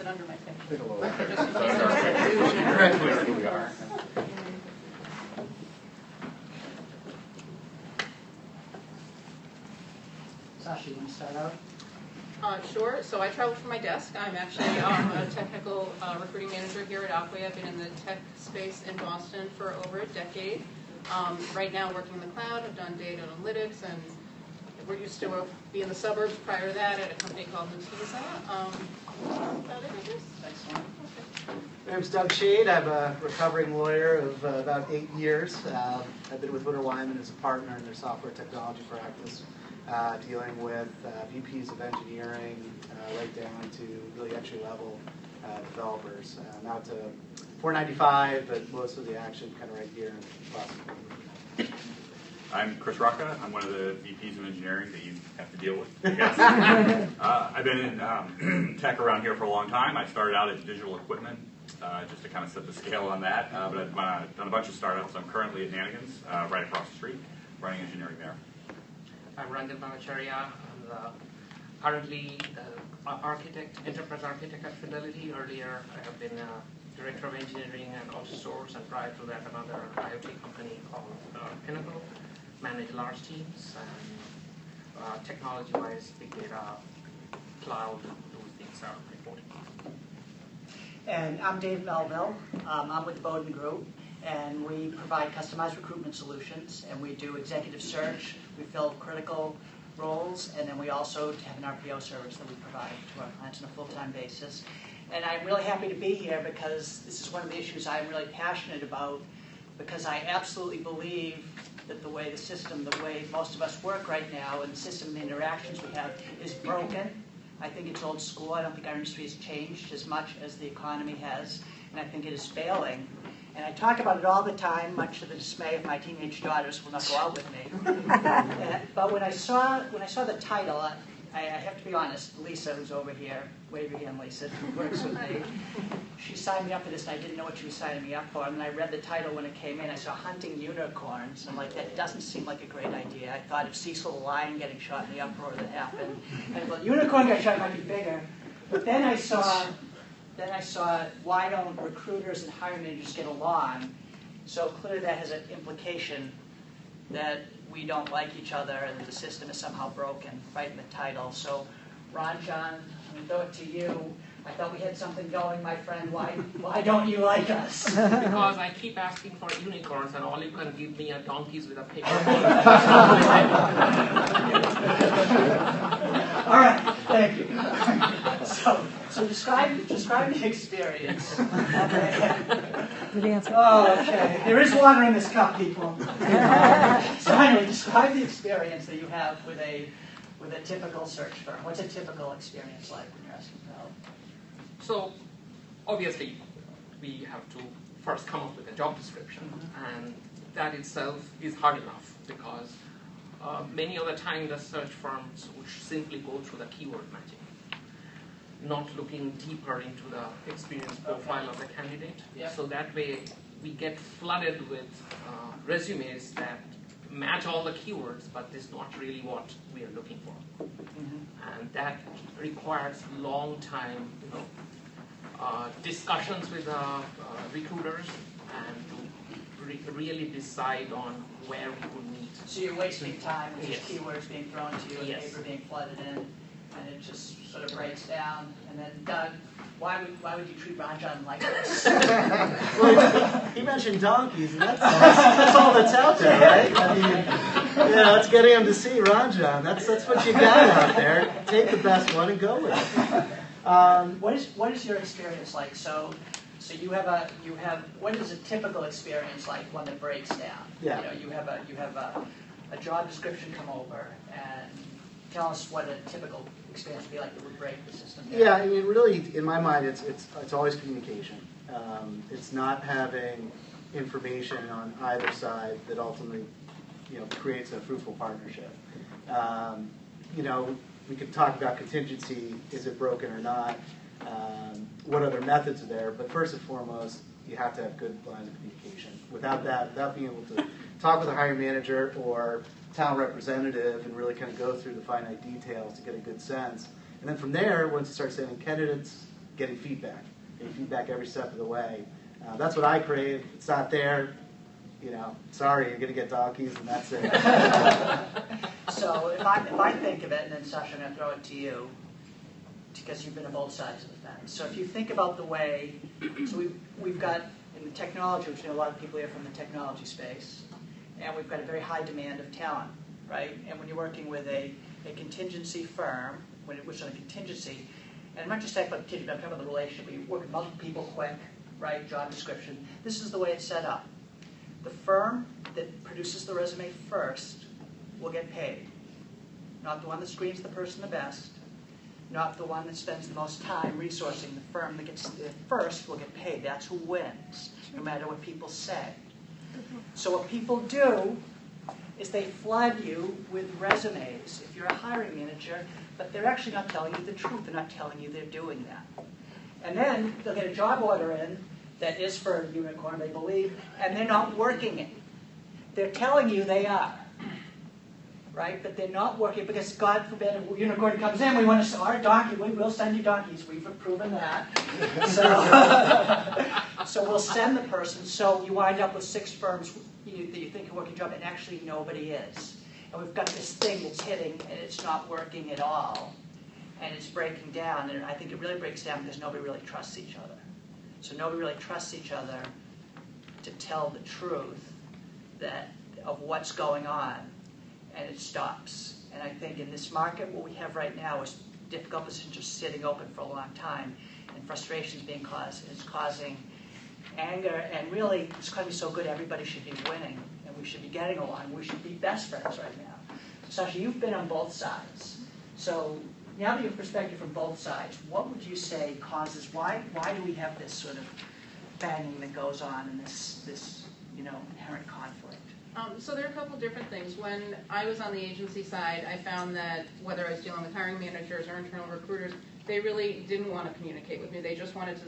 it under my thing. Take a little. Here we are. Sasha, you want to start out? Sure. So I travel from my desk. I'm actually a technical recruiting manager here at Acquia. I've been in the tech space in Boston for over a decade. Right now working in the cloud. I've done data analytics, and we're used to be in the suburbs prior to that at a company called Nutiva. About it, I guess. Excellent. Okay. My name's Doug Schade. I'm a recovering lawyer of about 8 years. I've been with WinterWyman as a partner in their software technology practice, dealing with VPs of engineering right down to really entry-level developers. Now to 495, but most of the action kind of right here in Boston. I'm Chris Rocca. I'm one of the VPs of engineering that you have to deal with, I guess. I've been in tech around here for a long time. I started out at digital equipment, just to kind of set the scale on that. But I've done a bunch of startups. I'm currently at Nanigans, right across the street, running engineering there. I'm Ranjan Bhattacharya. I'm currently architect, enterprise architect at Fidelity. Earlier, I have been director of engineering at AutoSource, and prior to that, another IoT company called Pinnacle. Manage large teams, and technology-wise, big data, cloud, those things are important. And I'm Dave Melville. I'm with the Bowdoin Group, and we provide customized recruitment solutions, and we do executive search. We fill critical roles, and then we also have an RPO service that we provide to our clients on a full-time basis. And I'm really happy to be here because this is one of the issues I'm really passionate about, because I absolutely believe that the way the system, the way most of us work right now, and the system and the interactions we have is broken. I think it's old school. I don't think our industry has changed as much as the economy has, and I think it is failing. And I talk about it all the time, much to the dismay of my teenage daughters who will not go out with me. But when I saw the title, I have to be honest, Lisa, who's over here, wave your hand, Lisa, who works with me, she signed me up for this, and I didn't know what she was signing me up for. And then I read the title when it came in. I saw Hunting Unicorns, and I'm like, that doesn't seem like a great idea. I thought of Cecil the Lion getting shot in the uproar that happened. And I thought, unicorn got shot might be bigger. But then I saw, why don't recruiters and hiring managers get along? So clearly that has an implication that we don't like each other and that the system is somehow broken, right in the title. So, Ranjan, I'm going to throw it to you. I thought we had something going, my friend. Why don't you like us? Because I keep asking for unicorns, and all you can give me are donkeys with a paper. All right, thank you. So describe the experience. Good answer. Oh, okay. There is water in this cup, people. So anyway, describe the experience that you have with a typical search firm. What's a typical experience like when you're asking for help? So, obviously, we have to first come up with a job description, and that itself is hard enough because many of the time the search firms would simply go through the keyword matching, not looking deeper into the experience profile of the candidate. Yep. So that way we get flooded with resumes that match all the keywords, but it's not really what we are looking for. And that requires long time, discussions with recruiters and to really decide on where we would meet. So you're wasting time with Yes. keywords being thrown to you and Yes. paper being flooded in, and it just sort of breaks down. And then, Doug, why would you treat Ranjan like this? Well, he mentioned donkeys, and that's all that's out there, right? I mean, that's getting him to see Ranjan. That's what you got out there. Take the best one and go with it. What is your experience like? So you have what is a typical experience like, one that breaks down? Yeah. You have a job description come over, and tell us what a typical experience would be like that would break the system down. Yeah, I mean, really, in my mind, it's always communication. It's not having information on either side that ultimately, creates a fruitful partnership. We could talk about contingency, is it broken or not, what other methods are there, but first and foremost, you have to have good lines of communication. Without that, without being able to talk with a hiring manager or town representative and really kind of go through the finite details to get a good sense. And then from there, once you start sending candidates, getting feedback every step of the way. That's what I crave. If it's not there, sorry, you're going to get donkeys, and that's it. So if I think of it, and then Sasha, I'm going to throw it to you, because you've been on both sides of the fence. So if you think about the way, so we've got in the technology, which a lot of people here from the technology space, and we've got a very high demand of talent, right? And when you're working with a contingency firm, when it was on a contingency, and I'm not just talking about contingency, I'm talking about the relationship. We work with multiple people quick, right? Job description. This is the way it's set up. The firm that produces the resume first will get paid. Not the one that screens the person the best, not the one that spends the most time resourcing. The firm that gets there first will get paid. That's who wins, no matter what people say. So what people do is they flood you with resumes if you're a hiring manager, but they're actually not telling you the truth. They're not telling you they're doing that. And then they'll get a job order in that is for a unicorn, they believe, and they're not working it. They're telling you they are, right? But they're not working because, God forbid, a unicorn comes in, we want to sell our donkey, we'll send you donkeys. We've proven that. So we'll send the person, so you wind up with 6 firms that you think are working a job, and actually nobody is. And we've got this thing that's hitting, and it's not working at all. And it's breaking down, and I think it really breaks down because nobody really trusts each other. So nobody really trusts each other to tell the truth of what's going on, and it stops. And I think in this market, what we have right now is difficult positions just sitting open for a long time, and frustrations being caused, and it's causing anger, and really, it's going to be so good, everybody should be winning, and we should be getting along. We should be best friends right now. Sasha, you've been on both sides. So now that you have perspective from both sides, what would you say causes, why do we have this sort of banging that goes on and this inherent conflict? So there are a couple different things. When I was on the agency side, I found that whether I was dealing with hiring managers or internal recruiters, they really didn't want to communicate with me. They just wanted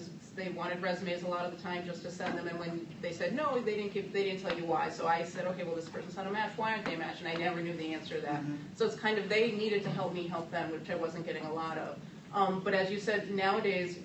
resumes a lot of the time just to send them. And when they said no, they didn't tell you why. So I said, okay, well, this person's not a match. Why aren't they a match? And I never knew the answer to that. Mm-hmm. So it's kind of, they needed to help me help them, which I wasn't getting a lot of. But as you said, nowadays,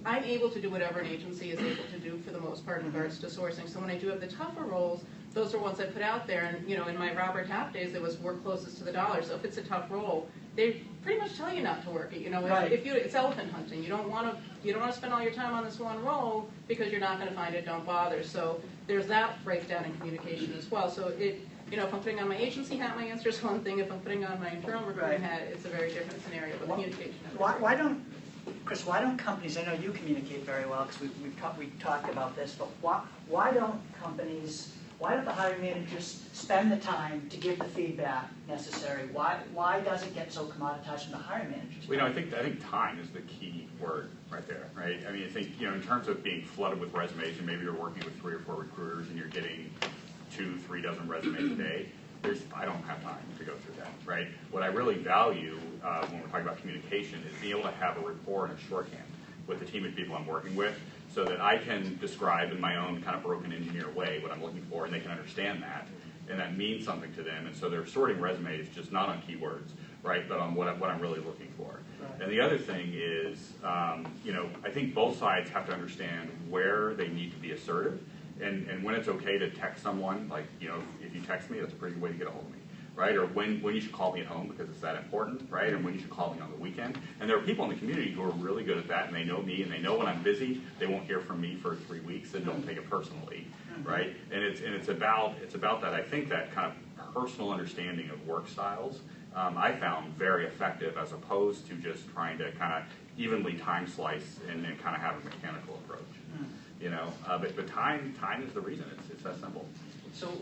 I'm able to do whatever an agency is able to do for the most part in regards to sourcing. So when I do have the tougher roles, those are ones I put out there. And in my Robert Half days, it was work closest to the dollar. So if it's a tough role, they pretty much tell you not to work it. Right. It's elephant hunting. You don't want to spend all your time on this one role because you're not going to find it. Don't bother. So there's that breakdown in communication as well. So if I'm putting on my agency hat, my answer is one thing. If I'm putting on my internal recruiting hat, it's a very different scenario. But communication. Chris, why don't companies? I know you communicate very well because we've talked about this. But why don't the hiring managers spend the time to give the feedback necessary? Why does it get so commoditized from the hiring managers? Well, I think time is the key word right there, right? I mean, I think in terms of being flooded with resumes, and maybe you're working with 3 or 4 recruiters, and you're getting 2-3 dozen resumes a day. I don't have time to go through that, right? What I really value when we're talking about communication is being able to have a rapport and a shorthand with the team of people I'm working with, so that I can describe in my own kind of broken engineer way what I'm looking for, and they can understand that, and that means something to them. And so they're sorting resumes just not on keywords, right, but on what I'm really looking for. Right. And the other thing is, I think both sides have to understand where they need to be assertive, and when it's okay to text someone, like, if you text me, that's a pretty good way to get a hold of me. Right, or when you should call me at home because it's that important, right, and when you should call me on the weekend. And there are people in the community who are really good at that, and they know me, and they know when I'm busy, they won't hear from me for 3 weeks, and don't take it personally, right? And it's about that. I think that kind of personal understanding of work styles, I found very effective, as opposed to just trying to kind of evenly time slice and then kind of have a mechanical approach. But time is the reason. It's that simple. So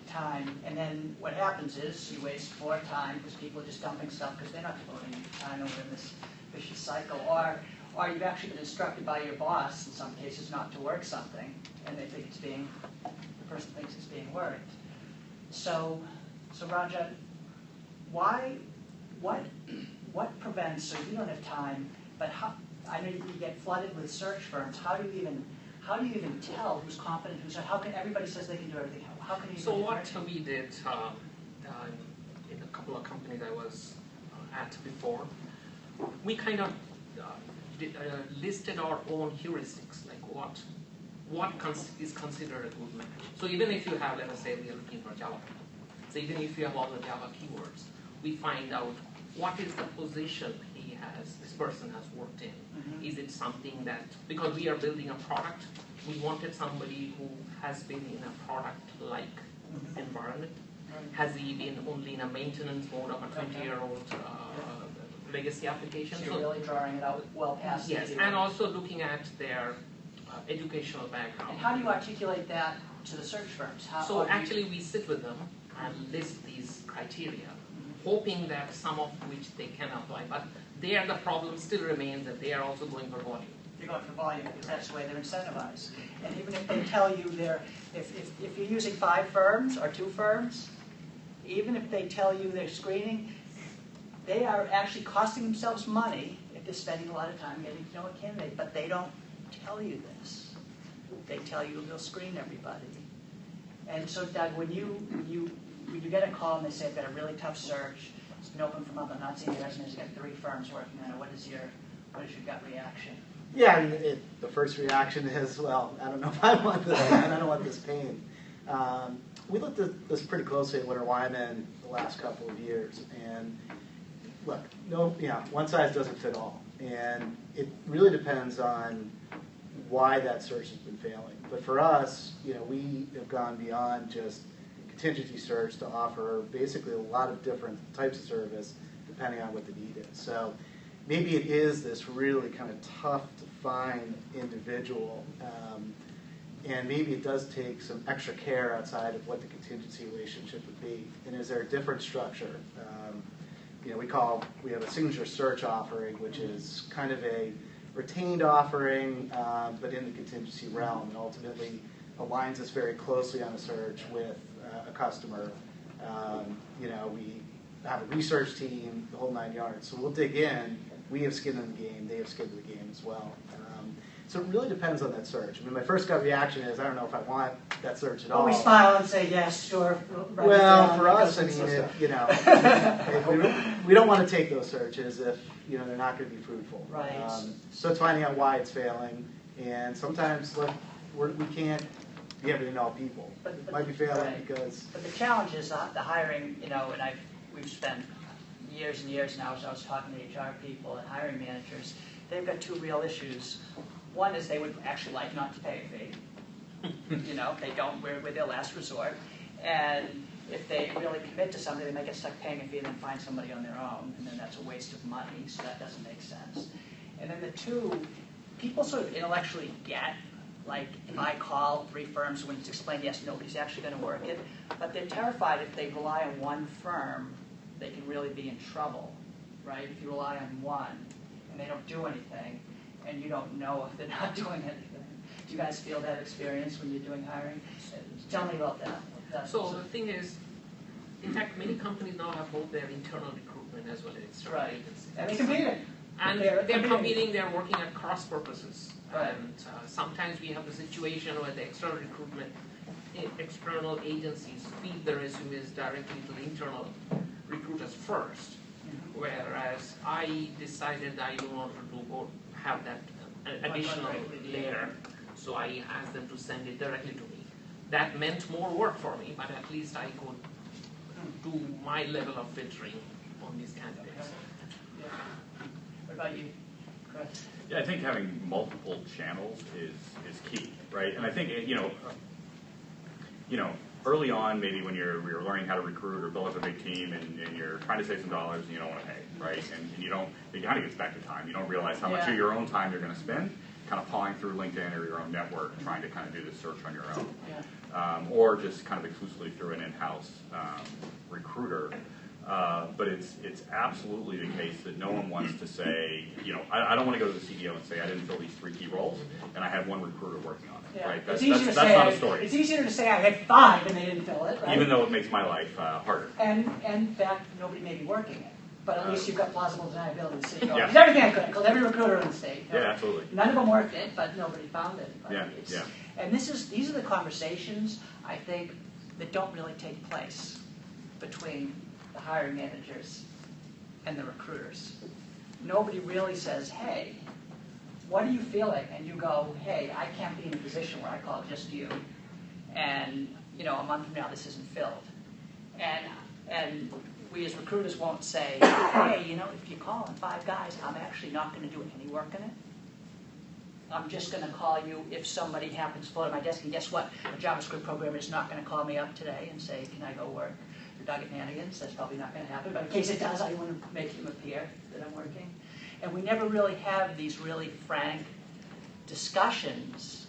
time, and then what happens is you waste more time because people are just dumping stuff because they're not devoting time over in this vicious cycle, or you've actually been instructed by your boss in some cases not to work something, and they think the person thinks it's being worked. So Ranjan, what prevents? So you don't have time, but I know you get flooded with search firms. How do you even tell who's competent, who's not? How can everybody says they can do everything? How can you? So what we did in a couple of companies I was at before, we kind of listed our own heuristics, like what is considered a good match. So even if you have, let us say, we are looking for Java, so even if you have all the Java keywords, we find out what is the position this person has worked in. Mm-hmm. Is it something that, because we are building a product, we wanted somebody who has been in a product-like environment. Has he been only in a maintenance mode of a 20-year-old legacy application? So you're really drawing it out well past yes, and also looking at their educational background. And how do you articulate that to the search firms? So actually we sit with them and list these criteria, hoping that some of which they can apply. But there the problem still remains that they are also going for volume. They're going for volume because that's the way they're incentivized. And even if they tell you if you're using 5 firms or 2 firms, even if they tell you they're screening, they are actually costing themselves money if they're spending a lot of time getting to know a candidate, but they don't tell you this. They tell you they'll screen everybody. And so, Doug, when you get a call and they say, I've got a really tough search, it's been open for a month, I'm not seeing the resumes, I've got 3 firms working on it, what is your gut reaction? Yeah, I mean, the first reaction is, well, I don't know if I want this pain, I don't want this pain. We looked at this pretty closely at WinterWyman the last couple of years, and look, one size doesn't fit all, and it really depends on why that search has been failing. But for us, we have gone beyond just contingency search to offer basically a lot of different types of service depending on what the need is. So maybe it is this really kind of tough to find individual, and maybe it does take some extra care outside of what the contingency relationship would be. And is there a different structure? We have a signature search offering, which is kind of a retained offering, but in the contingency realm, and ultimately aligns us very closely on a search with a customer. We have a research team, the whole 9 yards. So we'll dig in. We have skin in the game. They have skin in the game as well. So it really depends on that search. I mean, my first gut reaction is, I don't know if I want that search at all. We smile and say, yes, sure. Well, for us, I mean, we don't want to take those searches if they're not going to be fruitful. Right. So it's finding out why it's failing, and sometimes we can't be everything to all people. It might be failing because. But the challenge is the hiring. And we've spent years and years now. As I was talking to HR people and hiring managers, they've got 2 real issues. One is they would actually like not to pay a fee. They don't. We're their last resort. And if they really commit to something, they might get stuck paying a fee and then find somebody on their own, and then that's a waste of money. So that doesn't make sense. And then the 2, people sort of intellectually get, like if I call 3 firms when it's explained, yes, nobody's actually going to work it, but they're terrified if they rely on one firm, they can really be in trouble, right? If you rely on one and they don't do anything, and you don't know if they're not doing anything. Do you guys feel that experience when you're doing hiring? Tell me about that. So the thing is, in fact, many companies now have both their internal recruitment as well as external agencies. And they compete. And they're competing, they're working at cross purposes. Right. And sometimes we have the situation where the external recruitment, external agencies feed the resumes directly to the internal recruiters first. Whereas I decided I wanted to have that additional layer, so I asked them to send it directly to me. That meant more work for me, but at least I could do my level of filtering on these candidates. What about you, Chris? Yeah, I think having multiple channels is key, right? And I think early on, maybe when you're learning how to recruit or build up a big team, and you're trying to save some dollars, and you don't want to pay, right? And it kind of gets back to time. You don't realize how much of your own time you're going to spend kind of pawing through LinkedIn or your own network, trying to kind of do this search on your own, or just kind of exclusively through an in-house recruiter. But it's absolutely the case that no one wants to say, I don't want to go to the CEO and say I didn't fill these 3 key roles, and I had 1 recruiter working on it. Yeah. Right? That's not a story. It's easier to say I had 5 and they didn't fill it, right? Even though it makes my life harder. And in fact, nobody may be working it. But at least you've got plausible deniability in the state. Yeah. Everything I could. I called every recruiter in the state. Yeah, absolutely. None of them worked it, but nobody found it. But Yeah. And these are the conversations, I think, that don't really take place between the hiring managers and the recruiters. Nobody really says, hey, what are you feeling? And you go, hey, I can't be in a position where I call just you, and a month from now this isn't filled. And we as recruiters won't say, hey, if you call in 5 guys, I'm actually not going to do any work in it. I'm just going to call you if somebody happens to float at my desk. And guess what? A JavaScript programmer is not going to call me up today and say, can I go work for Doug at Nanigans? That's probably not going to happen. But in case it does, I want to make him appear that I'm working. And we never really have these really frank discussions.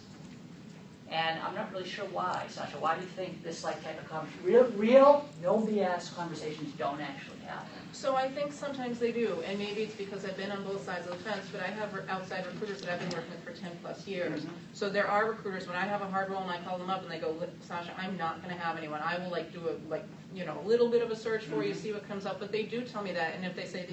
And I'm not really sure why, Sasha. Why do you think this type of real, no BS conversations don't actually happen? So I think sometimes they do, and maybe it's because I've been on both sides of the fence, but I have outside recruiters that I've been working with for 10 plus years. Mm-hmm. So there are recruiters, when I have a hard role and I call them up and they go, Sasha, I'm not going to have anyone. I will do a little bit of a search for you, see what comes up, but they do tell me that, and if they say,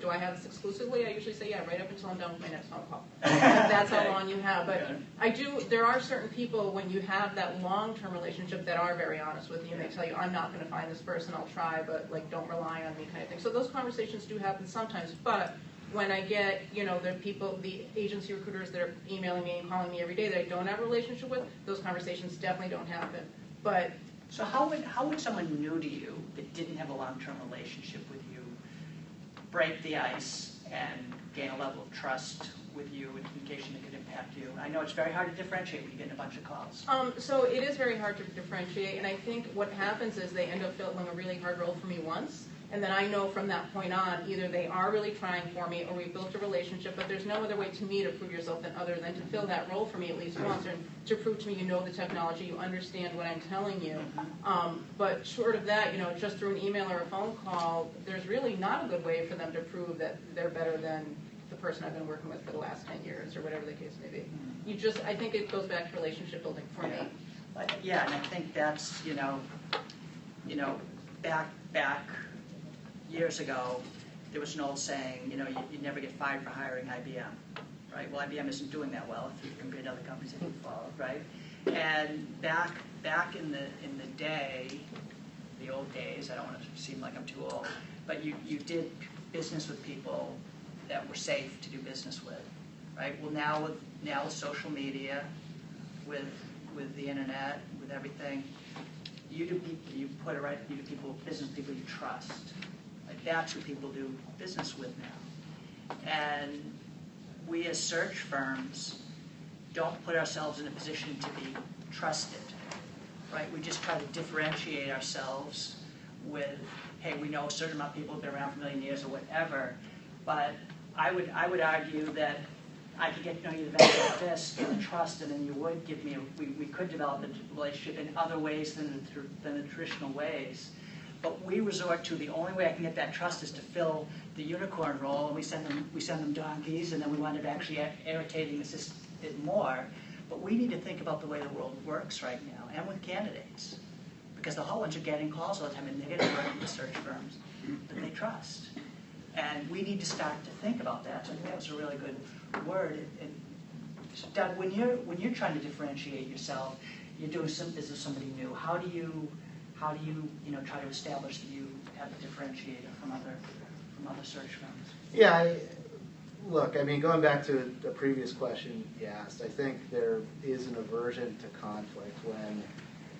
do I have this exclusively? I usually say, yeah, right up until I'm done with my next phone call. That's how long you have. But there are certain people when you have that long-term relationship that are very honest with you, and they tell you, I'm not going to find this person, I'll try, but don't rely on me kind of thing. So those conversations do happen sometimes, but when I get, the agency recruiters that are emailing me and calling me every day that I don't have a relationship with, those conversations definitely don't happen. But so how would someone new to you that didn't have a long-term relationship with you break the ice and gain a level of trust with you and communication that could impact you? I know it's very hard to differentiate when you get a bunch of calls. So it is very hard to differentiate, and I think what happens is they end up filling a really hard role for me once, and then I know from that point on, either they are really trying for me or we built a relationship, but there's no other way to me to prove yourself than other than to fill that role for me at least once, and to prove to me you know the technology, you understand what I'm telling you. But short of that, just through an email or a phone call, there's really not a good way for them to prove that they're better than the person I've been working with for the last 10 years or whatever the case may be. I think it goes back to relationship building for me. Yeah, and I think that's, back years ago, there was an old saying, you never get fired for hiring IBM, right? Well, IBM isn't doing that well if you compare to other companies that you've followed, right? And back in the day, the old days, I don't want to seem like I'm too old, but you did business with people that were safe to do business with, right? Well, now with social media, with the internet, with everything, you do business people you trust. Like that's who people do business with now. And we as search firms don't put ourselves in a position to be trusted, right? We just try to differentiate ourselves with, hey, we know a certain amount of people have been around for a million years or whatever, but I would argue that I could get to know you better like this, and trust, and then you would give me, we could develop a relationship in other ways than the traditional ways. But we resort to the only way I can get that trust is to fill the unicorn role, and we send them donkeys, and then we wind up actually irritating the system more. But we need to think about the way the world works right now, and with candidates, because the whole bunch are getting calls all the time, and they're getting work with search firms that they trust. And we need to start to think about that. So I think that was a really good word. And Doug, when you're trying to differentiate yourself, you're doing business with somebody new. How do you try to establish that you have a differentiator from other search firms? Yeah, look, going back to a previous question you asked, I think there is an aversion to conflict when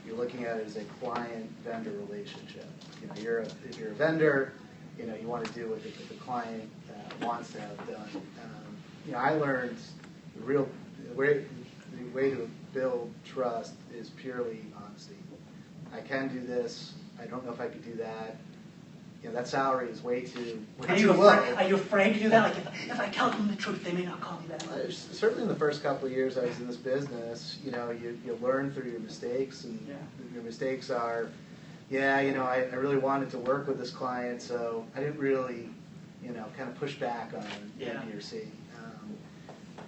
you're looking at it as a client-vendor relationship. If you're a vendor, you want to do what the client wants to have done. I learned the way to build trust is purely honesty. I can do this. I don't know if I could do that. That salary is way too low. Are you afraid to do that? Like if I tell them the truth, they may not call me back. Certainly in the first couple of years I was in this business, you learn through your mistakes, and your mistakes are, I really wanted to work with this client, so I didn't really, kind of push back on A, B, or C.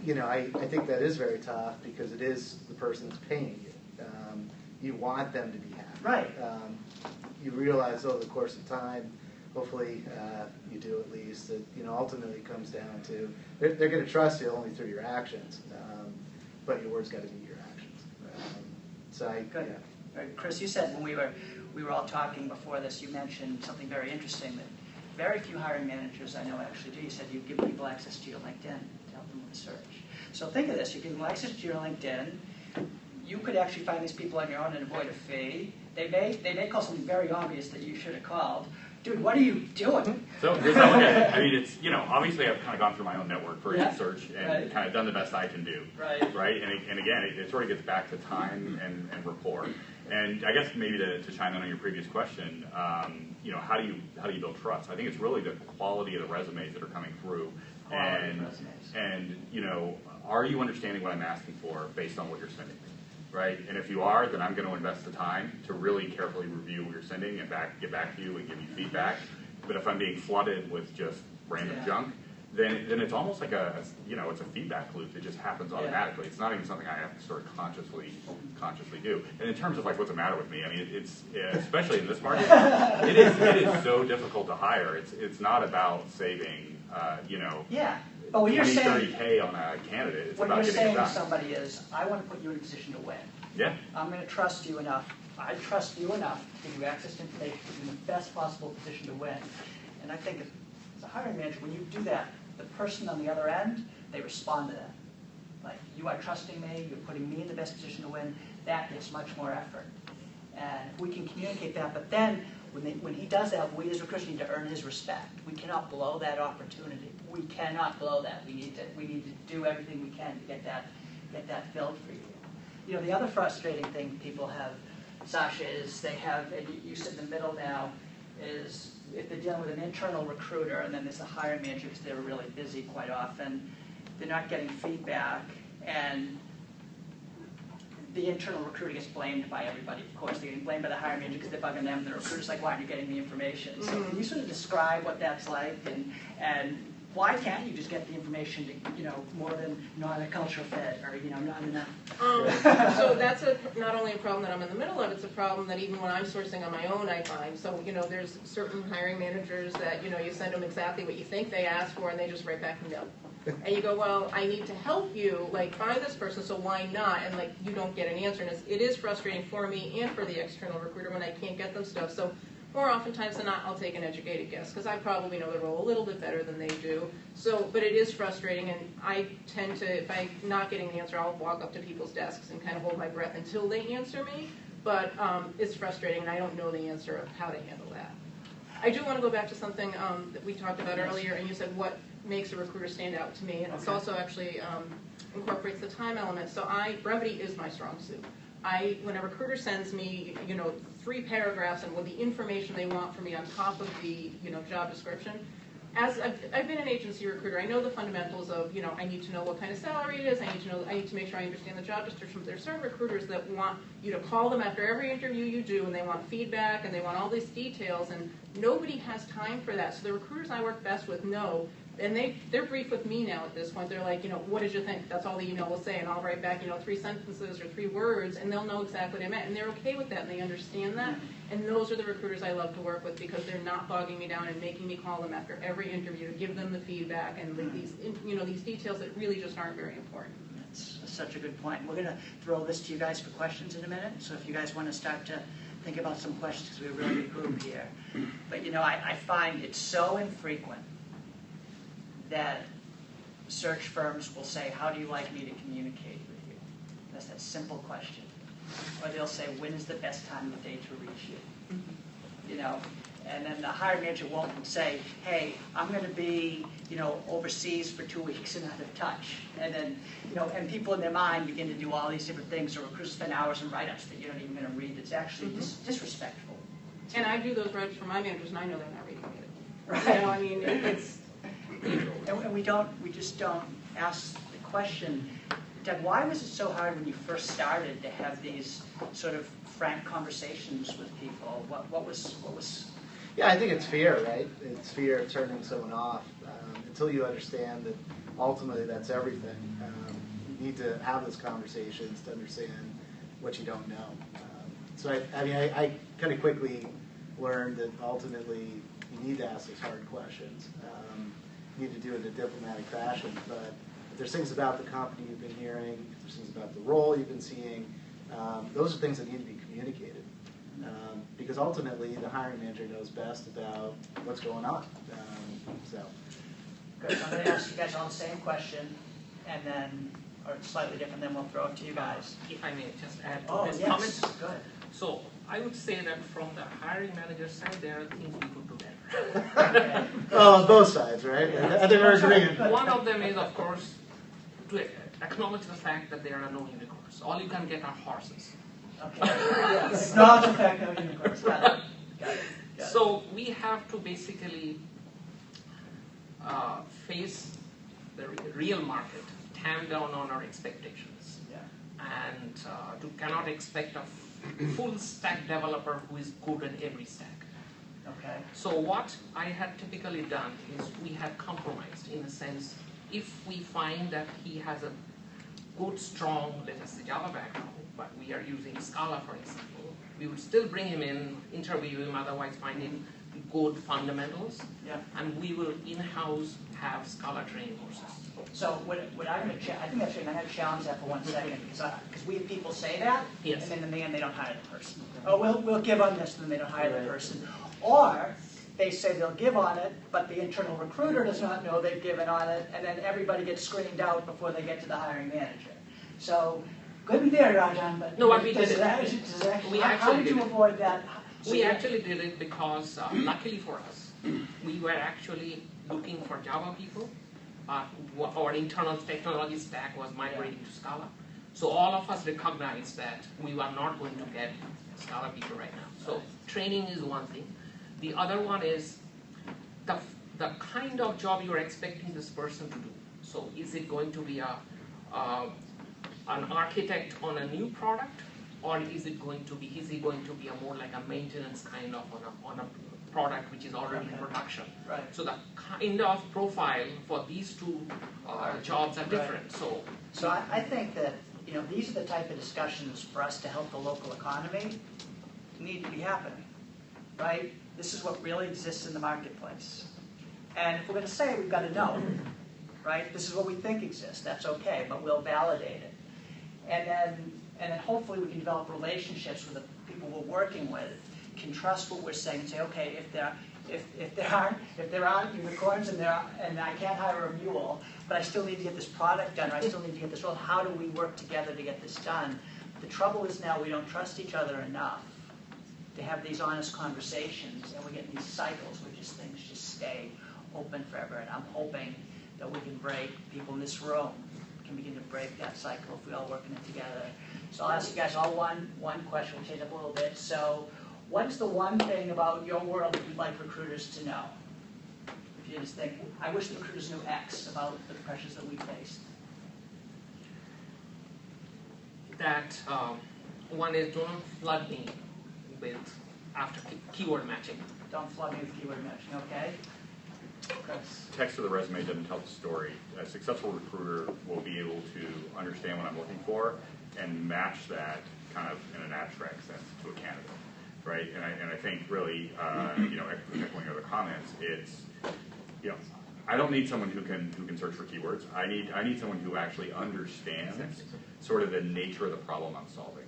I think that is very tough because it is the person that's paying you. You want them to be happy. Right. You realize over the course of time, hopefully you do at least, that ultimately it comes down to they're going to trust you only through your actions, but your words got to be your actions. Good. Yeah. Right. Chris, you said when we were all talking before this, you mentioned something very interesting that very few hiring managers I know actually do. You said you give people access to your LinkedIn. help them with a search. So think of this, you can license to your LinkedIn, you could actually find these people on your own and avoid a fee. They may call something very obvious that you should have called. Dude, what are you doing? So here's how I look at it. I mean, it's, obviously I've kind of gone through my own network for research and kind of done the best I can do. Right? And again, it sort of gets back to time and rapport. And I guess maybe to chime in on your previous question, how do you build trust? I think it's really the quality of the resumes that are coming through. And are you understanding what I'm asking for based on what you're sending me? Right? And if you are, then I'm going to invest the time to really carefully review what you're sending and get back to you and give you feedback. But if I'm being flooded with just random junk, then it's almost like it's a feedback loop that just happens automatically. It's not even something I have to sort of consciously do. And in terms of like what's the matter with me, I mean, it's especially in this market, it is so difficult to hire. It's not about saving, But when you're 30K on a candidate, it's what about you're getting it saying to done. somebody is, I want to put you in a position to win. Yeah. I'm going to trust you enough. I trust you enough to give you access to information, to put you in the best possible position to win. And I think as a hiring manager, when you do that, the person on the other end, they respond to that. Like, you are trusting me, you're putting me in the best position to win. That gets much more effort. And if we can communicate that, but then when he does that, we as recruiters need to earn his respect. We cannot blow that opportunity. We cannot blow that. We need to do everything we can to get that filled for you. The other frustrating thing people have, Sasha, is they have, and you sit in the middle now, is if they're dealing with an internal recruiter and then there's a hiring manager because they're really busy quite often, they're not getting feedback, and the internal recruiter gets blamed by everybody. Of course, they're getting blamed by the hiring manager because they're bugging them, and the recruiter's like, why aren't you getting the information? So can you sort of describe what that's like, and why can't you just get the information to, more than not a cultural fit, or, not enough? So that's not only a problem that I'm in the middle of, it's a problem that even when I'm sourcing on my own, I find. So, there's certain hiring managers that, you send them exactly what you think they asked for, and they just write back no. And you go, well, I need to help you, find this person, so why not? And, you don't get an answer. And it is frustrating for me and for the external recruiter when I can't get them stuff. So more oftentimes than not, I'll take an educated guess, because I probably know the role a little bit better than they do. So, but it is frustrating, and I tend to, if I'm not getting the answer, I'll walk up to people's desks and kind of hold my breath until they answer me. But it's frustrating, and I don't know the answer of how to handle that. I do want to go back to something that we talked about earlier, and you said what makes a recruiter stand out to me, and it's also actually incorporates the time element. So brevity is my strong suit. When a recruiter sends me, 3 paragraphs and with the information they want from me on top of the, job description, as I've been an agency recruiter, I know the fundamentals of, I need to know what kind of salary it is, I need to make sure I understand the job description. But there are certain recruiters that want you to call them after every interview you do, and they want feedback, and they want all these details, and nobody has time for that. So the recruiters I work best with know, and they're brief with me now at this point. They're like, what did you think? That's all the email will say, and I'll write back, 3 sentences or 3 words, and they'll know exactly what I meant, and they're okay with that, and they understand that. And those are the recruiters I love to work with, because they're not bogging me down and making me call them after every interview to give them the feedback and these details that really just aren't very important. That's such a good point. We're going to throw this to you guys for questions in a minute. So if you guys want to start to think about some questions, because we're a really big group here. But I find it's so infrequent that search firms will say, how do you like me to communicate with you? That's that simple question. Or they'll say, when is the best time of the day to reach you? And then the hiring manager won't say, hey, I'm going to be, overseas for 2 weeks and out of touch. And then, and people in their mind begin to do all these different things, or recruiters spend hours in write-ups that you're not even going to read. It's actually disrespectful. And I do those write-ups for my managers, and I know they're not reading it. Right. It's... And we just don't ask the question, Doug, why was it so hard when you first started to have these sort of frank conversations with people? What was? Yeah, I think it's fear, right? It's fear of turning someone off. Until you understand that ultimately that's everything. You need to have those conversations to understand what you don't know. So I kind of quickly learned that ultimately you need to ask those hard questions. You need to do it in a diplomatic fashion, but if there's things about the company you've been hearing, if there's things about the role you've been seeing, those are things that need to be communicated. Because ultimately, the hiring manager knows best about what's going on. So, Good. I'm going to ask you guys all the same question, and then, or slightly different, then we'll throw it to you guys. If I may just add to Oh, his yes. comments. Good. So I would say that from the hiring manager side, there are things we could do better. Okay. Oh, on both sides, right? I think we're agreeing. One of them is, of course, to acknowledge the fact that there are no unicorns. All you can get are horses. Okay. Yes. Acknowledge the fact no unicorns. Got it. Got it. Got it. So we have to basically face the real market, tamp down on our expectations, Yeah. and cannot expect a full stack developer who is good at every stack. Okay. So what I had typically done is we had compromised in the sense, if we find that he has a good, strong, let us say Java background, but we are using Scala, for example, we would still bring him in, interview him, otherwise find him good fundamentals, Yeah. and we will in-house have Scala training courses. So what I'm going to, I think I'm going to challenge that for 1 second, because we have people say that, Yes. and then in the end they don't hire the person. Oh, we'll give on this, and then they don't hire the person. Or they say they'll give on it, but the internal recruiter does not know they've given on it, and then everybody gets screened out before they get to the hiring manager. So, good in theory, Ranjan, but No, what we did we how did you avoid that? We actually did it because, luckily for us, we were actually looking for Java people. Our internal technology stack was migrating to Scala. So all of us recognized that we were not going to get Scala people right now. So training is one thing. The other one is the kind of job you're expecting this person to do. So is it going to be an architect on a new product, or is he going to be a more like a maintenance kind of on a product which is already in production? Right. So the kind of profile for these two jobs are different. Right. So I think that these are the type of discussions for us to help the local economy need to be happening, right? This is what really exists in the marketplace. And if we're going to say we've got to know, right? This is what we think exists. That's okay, but we'll validate it. And then hopefully we can develop relationships with the people we're working with, can trust what we're saying and say, okay, if there aren't unicorns and I can't hire a mule, but I still need to get this product done, or I still need to get this role, how do we work together to get this done? The trouble is now we don't trust each other enough to have these honest conversations, and we get in these cycles where things just stay open forever. And I'm hoping that we can break, people in this room can begin to break that cycle if we all working it together. So I'll ask you guys all one question. We'll change up a little bit. So what's the one thing about your world that you'd like recruiters to know? If you just think, I wish the recruiters knew X about the pressures that we face. That one is, do not flood me with after keyword matching. Don't flood me with keyword matching, okay? Chris. Text of the resume doesn't tell the story. A successful recruiter will be able to understand what I'm looking for and match that kind of in an abstract sense to a candidate, right? And I think really, echoing other comments, it's, I don't need someone who can search for keywords. I need someone who actually understands sort of the nature of the problem I'm solving,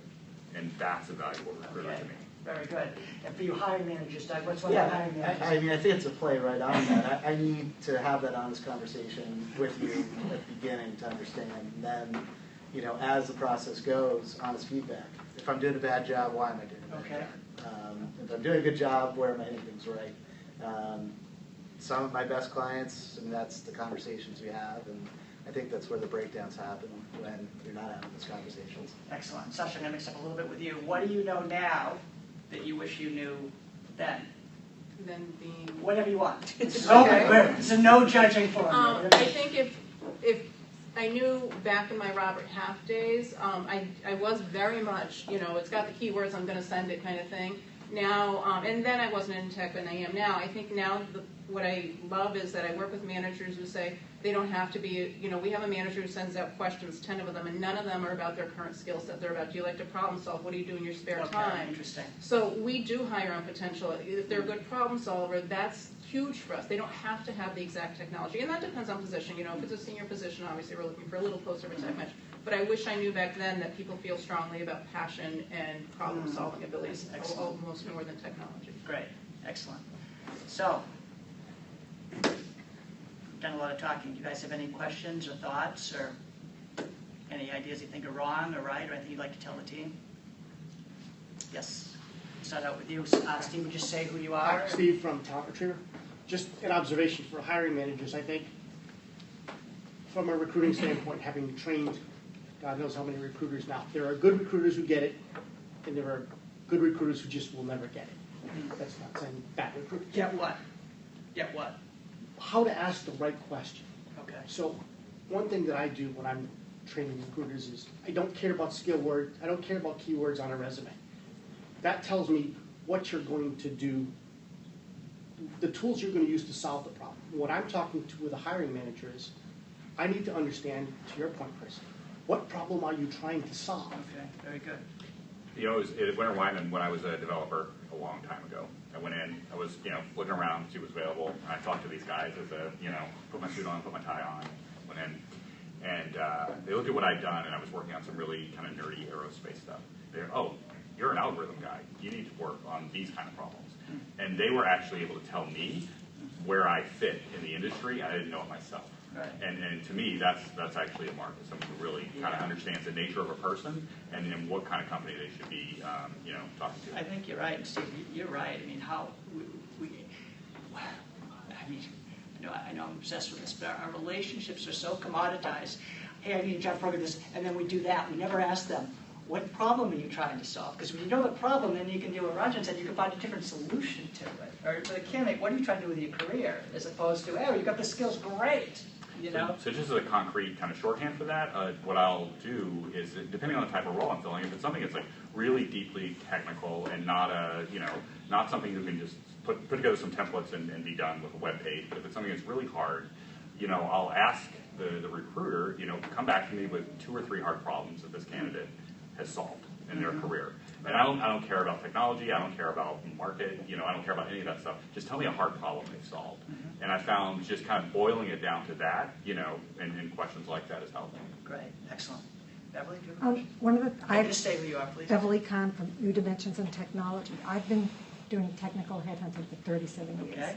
and that's a valuable recruiter to me. Very good. And for you hiring managers, Doug, what's one of the hiring managers? I mean, I think it's a play right on that. I need to have that honest conversation with you at the beginning to understand. And then, as the process goes, honest feedback. If I'm doing a bad job, why am I doing a bad job? If I'm doing a good job, where am I hitting things right? Some of my best clients, and that's the conversations we have, and I think that's where the breakdowns happen when you're not having those conversations. Excellent. Sasha, I'm going to mix up a little bit with you. What do you know now that you wish you knew then? Then being Whatever you want. It's Okay. open. It's a no judging forum. I think if I knew back in my Robert Half days, I was very much, it's got the keywords, I'm going to send it kind of thing. Now, and then I wasn't in tech, and I am now. I think now what I love is that I work with managers who say they don't have to be, we have a manager who sends out questions, 10 of them, and none of them are about their current skill set. They're about, do you like to problem solve? What do you do in your spare time? Interesting. So we do hire on potential. If they're a good problem solver, that's huge for us. They don't have to have the exact technology, and that depends on position. If it's a senior position, obviously we're looking for a little closer to tech match. But I wish I knew back then that people feel strongly about passion and problem-solving abilities, almost more than technology. Great. Excellent. So, done a lot of talking. Do you guys have any questions or thoughts or any ideas you think are wrong or right or anything you'd like to tell the team? Yes. Start out with you. Steve, would you say who you are? Steve from Bhattacharya. Just an observation for hiring managers, I think, from a recruiting standpoint, having trained God knows how many recruiters now, there are good recruiters who get it, and there are good recruiters who just will never get it. That's not saying bad recruiters. Get what? Get what? How to ask the right question. Okay. So one thing that I do when I'm training recruiters is I don't care about skill words. I don't care about keywords on a resume. That tells me what you're going to do, the tools you're going to use to solve the problem. What I'm talking to with a hiring manager is I need to understand, to your point, Chris, what problem are you trying to solve? Okay, very good. You know, at WinterWyman, when I was a developer a long time ago, I went in, I was, looking around to see what's available, and I talked to these guys as a, put my suit on, put my tie on, went in, and they looked at what I'd done, and I was working on some really kind of nerdy aerospace stuff. They're, oh, you're an algorithm guy. You need to work on these kind of problems. And they were actually able to tell me where I fit in the industry. I didn't know it myself. Right. And to me, that's actually a mark of someone who really kind of understands the nature of a person and what kind of company they should be, talking to. I think you're right, Steve. You're right. I mean, I know I'm obsessed with this, but our relationships are so commoditized. Hey, I need a job program this, and then we do that. We never ask them, what problem are you trying to solve? Because when you know the problem, then you can do what Ranjan said, you can find a different solution to it. Or to the candidate, what are you trying to do with your career? As opposed to, oh, you got the skills, great. So just as a concrete kind of shorthand for that, what I'll do is, depending on the type of role I'm filling, if it's something that's like really deeply technical and not not something you can just put together some templates and be done with a web page, but if it's something that's really hard, I'll ask the recruiter, come back to me with 2 or 3 hard problems that this candidate has solved in their career. And I don't care about technology, I don't care about market, I don't care about any of that stuff. Just tell me a hard problem they've solved. And I found just kind of boiling it down to that, and questions like that is helping. Great, excellent. Beverly, do you have a question? One of the, Just say who you are, please. Beverly Kahn from New Dimensions in Technology. I've been doing technical headhunting for 37 years. Okay.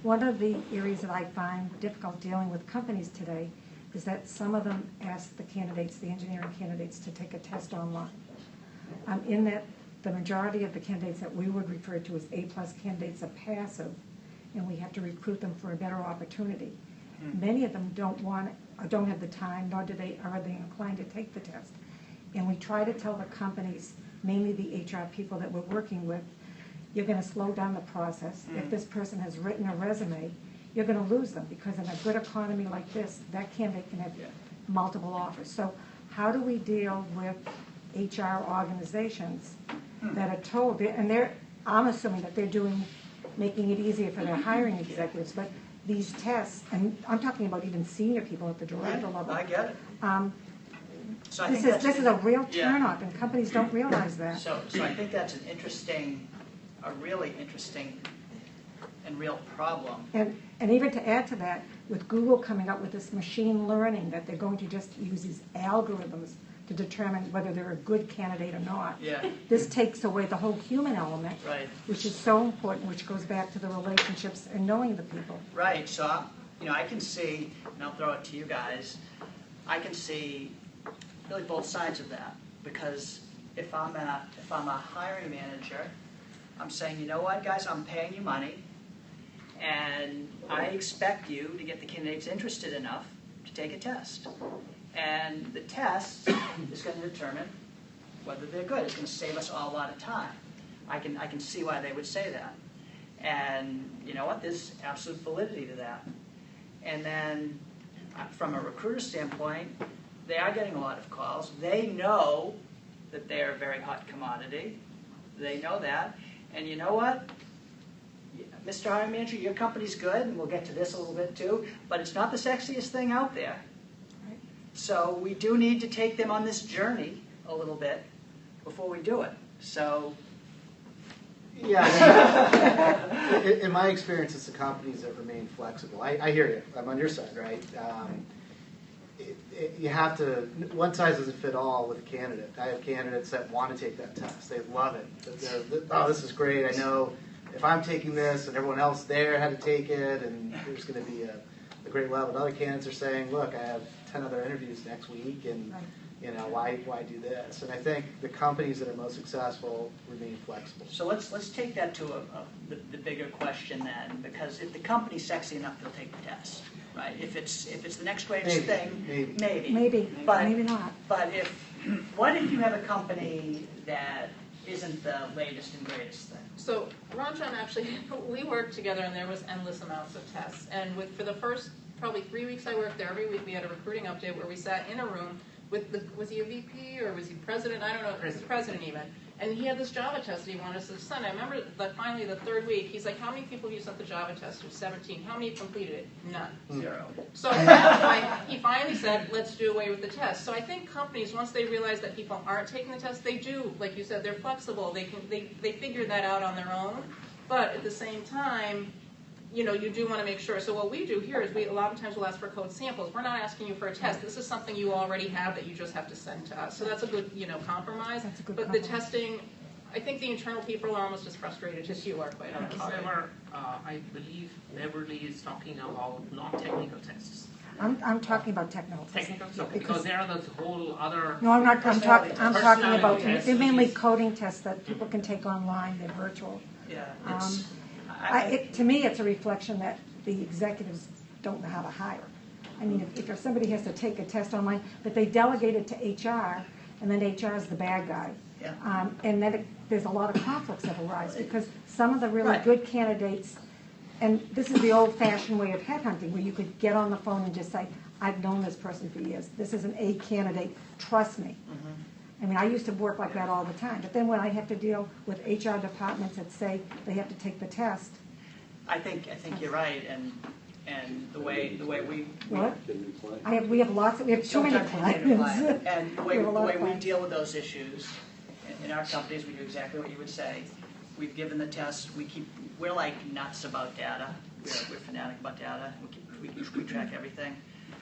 One of the areas that I find difficult dealing with companies today is that some of them ask the candidates, the engineering candidates, to take a test online. In that the majority of the candidates that we would refer to as A-plus candidates are passive, and we have to recruit them for a better opportunity. Many of them don't want or don't have the time, nor are they inclined to take the test. And we try to tell the companies, mainly the HR people that we're working with, you're going to slow down the process. If this person has written a resume, you're going to lose them, because in a good economy like this, that candidate can have multiple offers. So how do we deal with HR organizations that are told, and I'm assuming that they're making it easier for their hiring executives, but these tests, and I'm talking about even senior people at the director level. I get it. So I this think is a real turnoff, and companies don't realize that. So I think that's a really interesting and real problem. And even to add to that, with Google coming up with this machine learning, that they're going to just use these algorithms to determine whether they're a good candidate or not. Yeah. This takes away the whole human element, Right. which is so important, which goes back to the relationships and knowing the people. Right. So I can see, and I'll throw it to you guys. I can see really both sides of that, because if I'm a hiring manager, I'm saying, you know what, guys, I'm paying you money, and I expect you to get the candidates interested enough to take a test. And the test is going to determine whether they're good. It's going to save us all a lot of time. I can see why they would say that. And you know what? There's absolute validity to that. And then from a recruiter standpoint, they are getting a lot of calls. They know that they're a very hot commodity. They know that. And you know what? Mr. Hiring Manager, your company's good, and we'll get to this a little bit too, but it's not the sexiest thing out there. So we do need to take them on this journey a little bit before we do it. So, yeah. In my experience, it's the companies that remain flexible. I hear you. I'm on your side, right? You have to. One size doesn't fit all with a candidate. I have candidates that want to take that test. They love it. Oh, this is great. I know if I'm taking this and everyone else there had to take it, and there's going to be a a great level. And other candidates are saying, look, I have 10 other interviews next week, and Right. you know, why do this? And I think the companies that are most successful remain flexible. So let's take that to the bigger question then, because if the company's sexy enough, they'll take the test, right? If it's the next greatest thing, Maybe, But maybe not. But what if you have a company that isn't the latest and greatest thing? So Ranjan actually, we worked together and there was endless amounts of tests. And for the first probably 3 weeks I worked there, every week we had a recruiting update where we sat in a room with was he a VP or was he president? I don't know, was the president even. And he had this Java test that he wanted us to send. I remember that finally the third week, he's like, how many people have you sent the Java test to? 17. How many completed it? None. 0. So at that point, he finally said, let's do away with the test. So I think companies, once they realize that people aren't taking the test, they do, like you said, they're flexible. They figure that out on their own. But at the same time, you know, you do want to make sure. So what we do here is a lot of times we'll ask for code samples. We're not asking you for a test. This is something you already have that you just have to send to us. So that's a good, compromise. That's a good but compromise. the testing, I think the internal people are almost as frustrated as you are, quite honestly. However, I believe Beverly is talking about non-technical tests. I'm talking about technical tests. Technical, so because there are those whole other. No, I'm not, I'm talking Personality about, tests, they're mainly which is- coding tests that people can take online, they're virtual. Yeah. To me, it's a reflection that the executives don't know how to hire. I mean, if somebody has to take a test online, but they delegate it to HR, and then HR is the bad guy. Yeah. And then there's a lot of conflicts that arise, because some of the really Right. good candidates, and this is the old-fashioned way of headhunting, where you could get on the phone and just say, I've known this person for years, this is an A candidate, trust me. I mean, I used to work like that all the time, but then when I have to deal with HR departments that say they have to take the test, I think you're right, and the way we what? We have too many sometimes we can't apply it. clients. And the We way have a lot of we clients. deal with those issues in our companies, we do exactly what you would say. We've given the test. We're like nuts about data. We're fanatic about data. We track everything.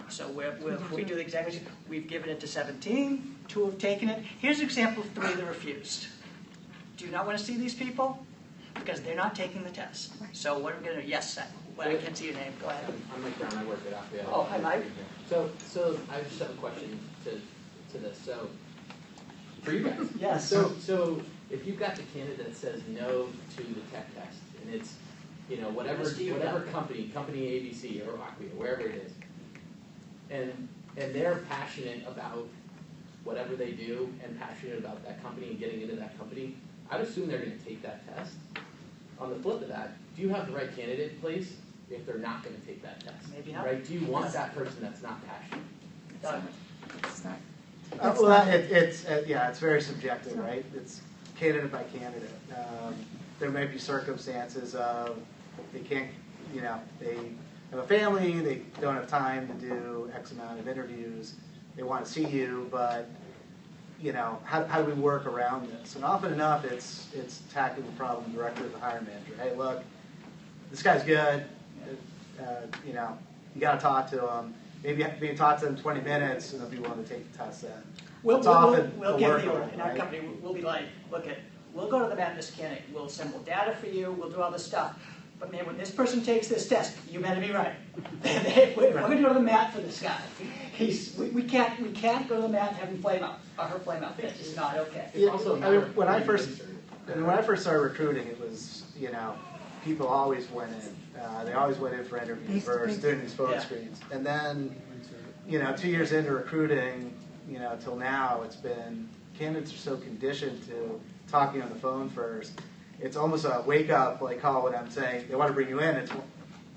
So we do exactly. We've given it to 17. 2 have taken it. Here's an example of 3 that refused. Do you not want to see these people? Because they're not taking the test. So what are we going to do? Yes, well, I can't see your name. Go ahead. I'm Mike Brown. I work at Acquia. Oh, hi, Mike. So I just have a question to this. So for you guys. Yes. So if you've got the candidate that says no to the tech test, and it's whatever company ABC or Acquia, wherever it is, and they're passionate about whatever they do and passionate about that company and getting into that company, I'd assume they're going to take that test. On the flip of that, do you have the right candidate in place if they're not going to take that test? Maybe not. Right? Do you want that person that's not passionate? It's not. It's very subjective, right? It's candidate by candidate. There may be circumstances of they can't, they have a family, they don't have time to do X amount of interviews, they want to see you, but how do we work around this? And often enough, it's tackling the problem directly with the hiring manager. Hey, look, this guy's good. You got to talk to him. Maybe talk to them 20 minutes, and they'll be willing to take the test then. We'll often give the you, workaround, in our right? company, we'll be like, we'll go to the mat this candidate, we'll assemble data for you, we'll do all this stuff. But man, when this person takes this test, you better be right. We're going to go to the mat for this guy. We can't go to the mat and have him flame out, or her flame out. That's just not okay. It's also When I first started recruiting, it was people always went in. They always went in for interviews first, doing these phone screens, and then 2 years into recruiting, till now, it's been candidates are so conditioned to talking on the phone first. It's almost a wake-up call when I'm saying they want to bring you in. It's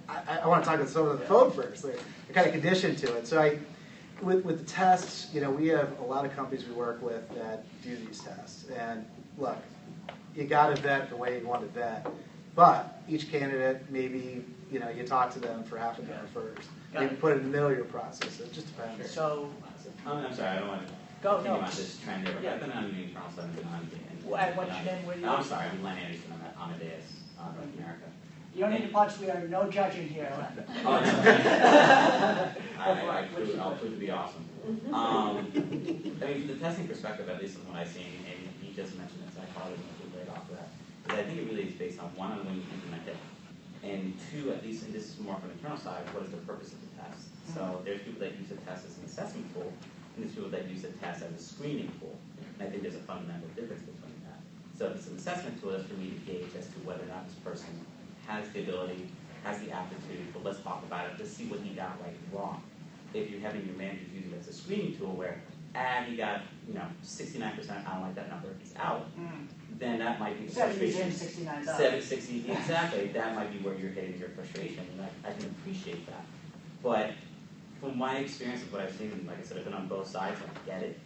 I want to talk to someone on the phone first. They're kind of conditioned to it. So with the tests, we have a lot of companies we work with that do these tests. And look, you got to vet the way you want to vet. But each candidate, maybe you talk to them for half an hour first. Maybe put it in the middle of your process. It just depends. So, I'm sorry, I don't want to go. on this trend here, but I've been on the internal side, I've been on What's your name? Where you? I'm sorry, I'm Len Anderson, I'm at Amadeus, North America. You don't need to punch. We are no judging here. Oh, no. I'll prove to be awesome. I mean, the testing perspective, at least from what I've seen, and you just mentioned this, I probably won't right off of that, but I think it really is based on one, on when you implement it, and two, at least, and this is more from the internal side, what is the purpose of the test. So there's people that use the test as an assessment tool, and there's people that use the test as a screening tool. And I think there's a fundamental difference between that. So if it's an assessment tool, it's for me to gauge as to whether or not this person has the ability, has the aptitude, but let's talk about it, let's see what he got right and wrong. If you're having your managers use it as a screening tool where, he got, 69%, I don't like that number, he's out, then that might be the 70 frustration. in, 69 out. 60, exactly, that might be where you're getting your frustration, and I can appreciate that. But from my experience of what I've seen, and like I said, I've been on both sides, I get it.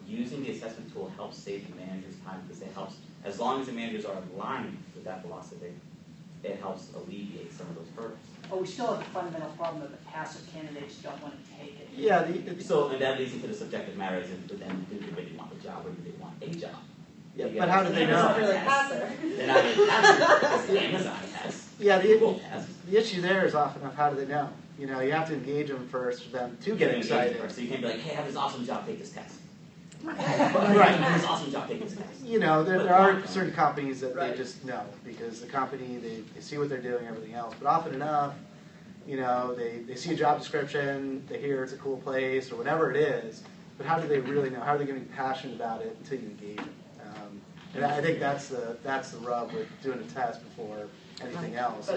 Using the assessment tool helps save the manager's time because it helps, as long as the managers are aligned with that philosophy, it helps alleviate some of those hurdles. But we still have the fundamental problem that the passive candidates don't want to take it. Yeah, and that leads into the subjective matter, is then do they really want the job or do they want a job? yeah, but how do they know? Really passive. They're not really passive because Amazon has. Yeah, Google has. the issue there is often of how do they know? You have to engage them first for them to get excited. So you can't be like, hey, I have this awesome job, take this test. Right. I have this awesome job, take this test. There are certain companies that they just know because the company, they see what they're doing, everything else. But often enough, they see a job description, they hear it's a cool place or whatever it is, but how do they really know? How are they going to be passionate about it until you engage them? And I think that's the rub with doing a test before anything else.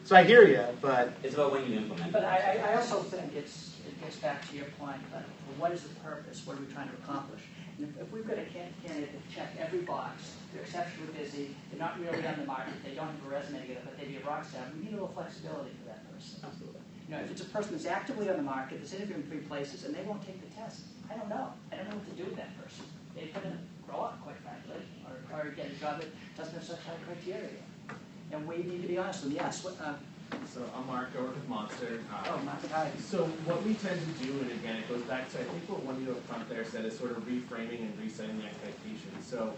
So I hear you, but it's about when you implement. But I also think it gets back to your point. What is the purpose? What are we trying to accomplish? And if we've got a candidate that check every box, they're exceptionally busy, they're not really on the market, they don't have a resume together, but they'd be a rock star, we need a little flexibility for that person. Absolutely. If it's a person that's actively on the market, that's interviewing 3 places, and they won't take the test, I don't know. I don't know what to do with that person. They put in a grow up, quite frankly, or get a job that doesn't have such high criteria. And we need to be honest with them. Yes. So I'm Mark, I work with Monster. Mark, hi. So what we tend to do, and again, it goes back to I think what one of you up front there said is sort of reframing and resetting the expectations. So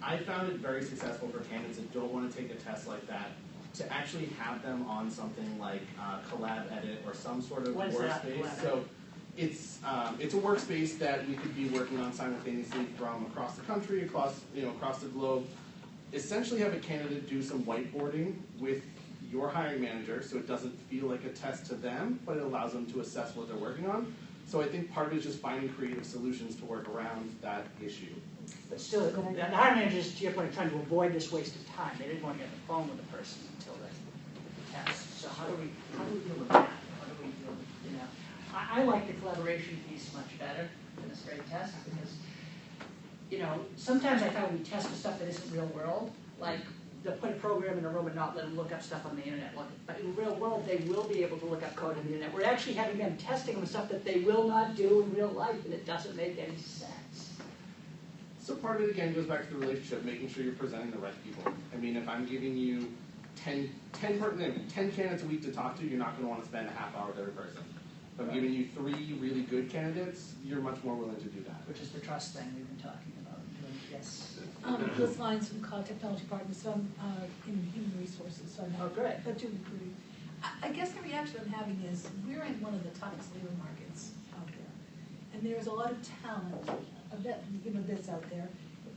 I found it very successful for candidates that don't want to take a test like that to actually have them on something like Collab Edit or some sort of workspace. So it's a workspace that we could be working on simultaneously from across the country, across the globe. Essentially have a candidate do some whiteboarding with your hiring manager so it doesn't feel like a test to them, but it allows them to assess what they're working on. So I think part of it is just finding creative solutions to work around that issue. But still, the hiring managers, to your point, are trying to avoid this waste of time. They didn't want to get on the phone with the person until the test. So how do we deal with that? How do we deal with, I like the collaboration piece much better than a straight test because, sometimes I find we test for stuff that isn't real world, like they'll put a program in a room and not let them look up stuff on the internet. But in the real world, they will be able to look up code on the internet. We're actually having them testing them stuff that they will not do in real life, and it doesn't make any sense. So part of it, again, goes back to the relationship, making sure you're presenting the right people. I mean, if I'm giving you 10 candidates a week to talk to, you're not going to want to spend a half hour with every person. If I'm giving you 3 really good candidates, you're much more willing to do that. Which is the trust thing we've been talking about. Yes. Liz Lyons from Cloud Technology Partners, so I'm in human resources, so I'm not great. But do recruiting. I guess the reaction I'm having is we're in one of the toughest labor markets out there, and there's a lot of talent that's out there.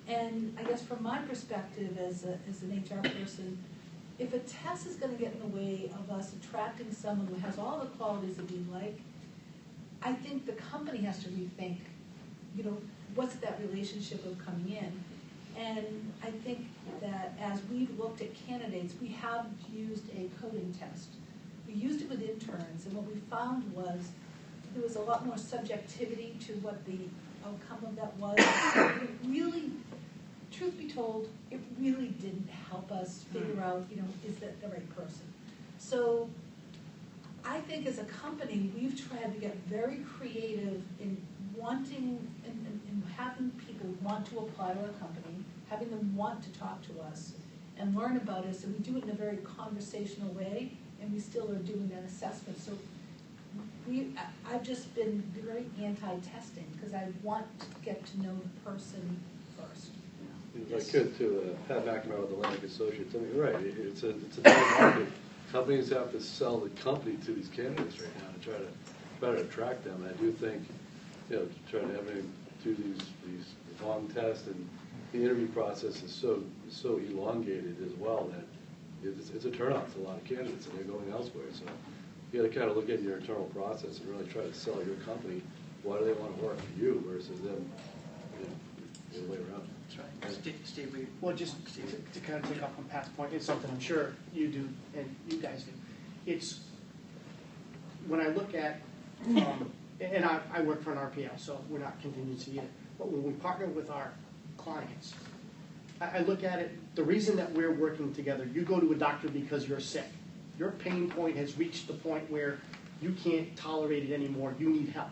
And I guess from my perspective as an HR person, if a test is going to get in the way of us attracting someone who has all the qualities that we like, I think the company has to rethink, what's that relationship of coming in. And I think that as we've looked at candidates, we have used a coding test. We used it with interns, and what we found was there was a lot more subjectivity to what the outcome of that was. It really, truth be told, it really didn't help us figure out, is that the right person? So I think as a company, we've tried to get very creative in wanting and having people want to apply to our company, having them want to talk to us and learn about us, and we do it in a very conversational way, and we still are doing that assessment. So I've just been very anti-testing because I want to get to know the person first. If I could, to Pat McNamara with Atlantic Associates, I mean, right, it's a tight market. Companies have to sell the company to these candidates right now to try to attract them. And I do think, to try to have them do these long tests, and the interview process is so elongated as well that it's a turnoff to a lot of candidates, and they're going elsewhere. So you gotta kind of look at your internal process and really try to sell your company. Why do they want to work for you versus them, the other way around? That's right. Steve, Well, just to kind of take off on Pat's point, it's something I'm sure you do and you guys do. It's, when I look at, and I work for an RPL, so we're not contingency yet, but when we partner with our clients, I look at it, the reason that we're working together, you go to a doctor because you're sick. Your pain point has reached the point where you can't tolerate it anymore, you need help.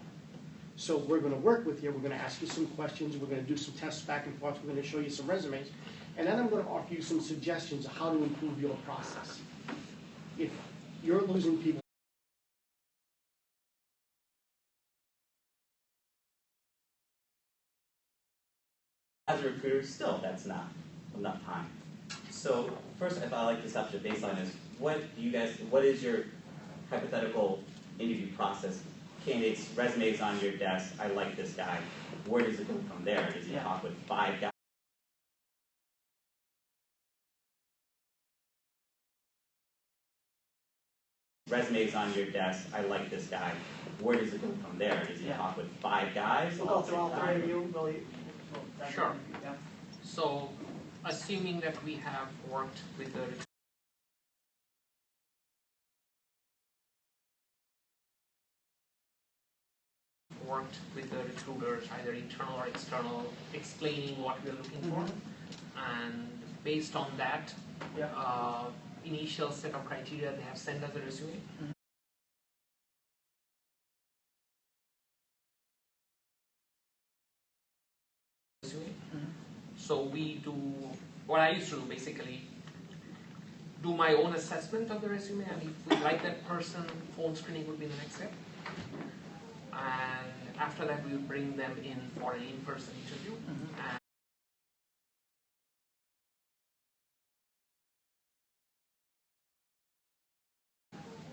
So we're going to work with you, we're going to ask you some questions, we're going to do some tests back and forth, we're going to show you some resumes, and then I'm going to offer you some suggestions of how to improve your process. If you're losing people, as a recruiter, still that's not enough time. So first, if I like to establish a baseline is what is your hypothetical interview process? Candidates, resumes on your desk, I like this guy. Where does it go from there? Does he talk with 5 guys? Resumes on your desk, I like this guy. Where does it go from there? Does he talk with 5 guys? We'll go through all 3 of you. Sure. So, assuming that we have worked with the recruiters, either internal or external, explaining what we're looking for, and based on that initial set of criteria, they have sent us a resume. So we do, what I used to do basically, do my own assessment of the resume, and if we like that person, phone screening would be the next step. And after that, we would bring them in for an in-person interview.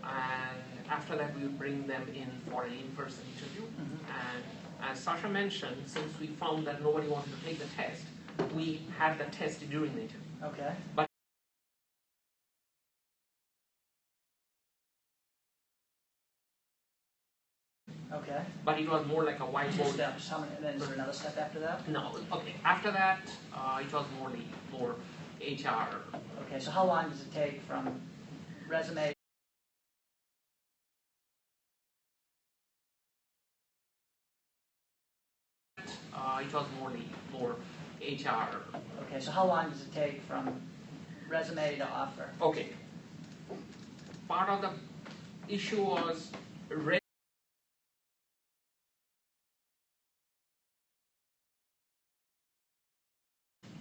And after that, we would bring them in for an in-person interview. And as Sasha mentioned, since we found that nobody wanted to take the test, we had the test during the interview. Okay. But it was more like a 2 whiteboard. steps. How many? And then is there another step after that? No, okay. After that, it was more HR. Okay. So how long does it take from resume? It was more HR. Okay. So how long does it take from resume to offer? Okay. Part of the issue was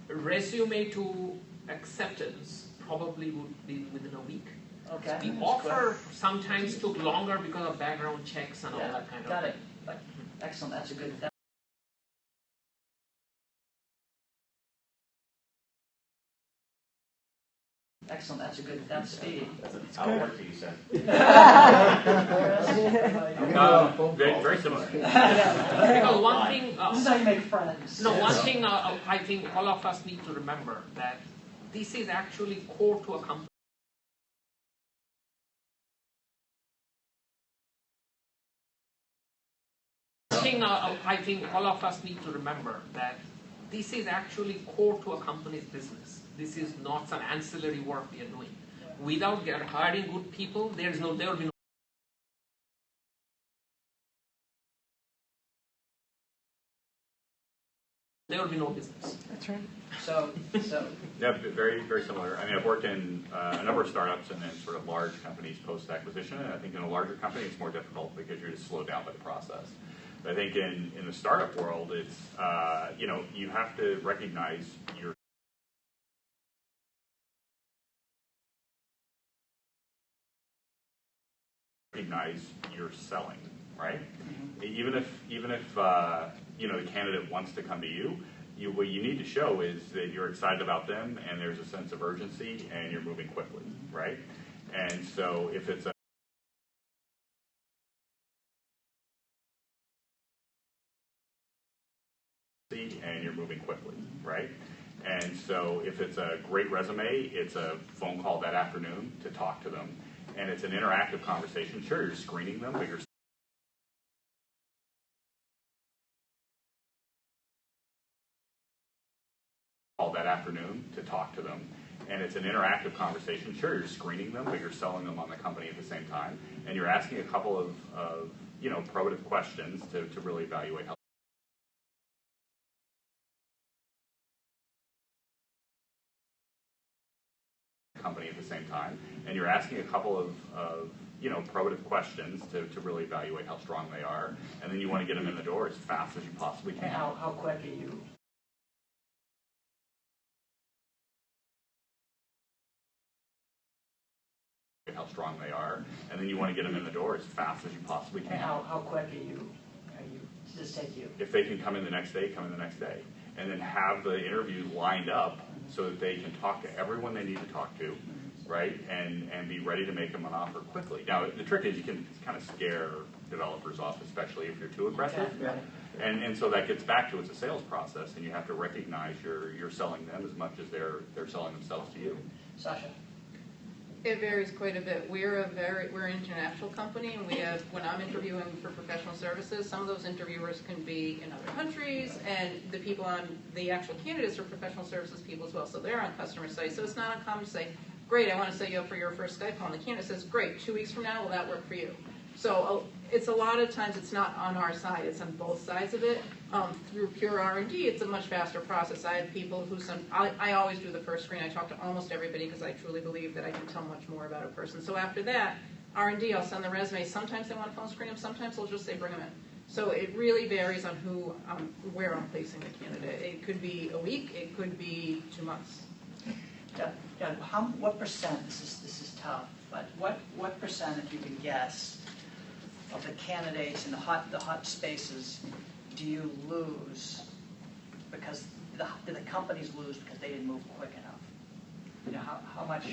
resume to acceptance probably would be within a week. Okay. The offer sometimes took longer because of background checks and all that kind of Got it. Excellent. That's a good. Excellent. That's a good. That's speedy. I'll work for you, sir. Very similar. Because one thing. This is how you make friends. No, one thing I think all of us need to remember that this is actually core to a company. I think all of us need to remember that this is actually core to a company's business. This is not some ancillary work we are doing. Without hiring good people, there will be no. There will be no business. That's right. So. Yeah, very, very similar. I mean, I've worked in a number of startups and then sort of large companies post-acquisition, and I think in a larger company it's more difficult because you're just slowed down by the process. But I think in the startup world, it's, you have to recognize your selling, right? Even if the candidate wants to come to you, what you need to show is that you're excited about them and there's a sense of urgency and you're moving quickly, right? And so if it's a great resume, it's a phone call that afternoon to talk to them and it's an interactive conversation. Sure, you're screening them, but you're all that afternoon to talk to them. And it's an interactive conversation. Sure, you're screening them, but you're selling them on the company at the same time. And you're asking a couple of probative questions to really evaluate how company at the same time. And you're asking a couple of probative questions to really evaluate how strong they are. And then you want to get them in the door as fast as you possibly can. And how quick are you? How strong they are, and then you want to get them in the door as fast as you possibly can. And how quick are you? Does this take you? If they can come in the next day, come in the next day, and then have the interview lined up so that they can talk to everyone they need to talk to, right? And be ready to make them an offer quickly. Now the trick is you can kind of scare developers off, especially if you're too aggressive. Okay. And so that gets back to it's a sales process, and you have to recognize you're selling them as much as they're selling themselves to you. Sasha. It varies quite a bit. We're an international company, and we have, when I'm interviewing for professional services, some of those interviewers can be in other countries, and the people on the actual candidates are professional services people as well, so they're on customer site. So it's not uncommon to say, great, I want to set you up for your first Skype call, and the candidate says, great, 2 weeks from now, will that work for you? So it's a lot of times it's not on our side, it's on both sides of it. Through pure R&D, it's a much faster process. I have people who I always do the first screen. I talk to almost everybody because I truly believe that I can tell much more about a person. So after that, R&D, I'll send the resume. Sometimes they want to phone screen them, sometimes they'll just say bring them in. So it really varies on where I'm placing the candidate. It could be a week, it could be 2 months. Yeah, what percent, this is tough, but what percent, if you can guess, of the candidates in the hot spaces do you lose because do the companies lose because they didn't move quick enough? How much?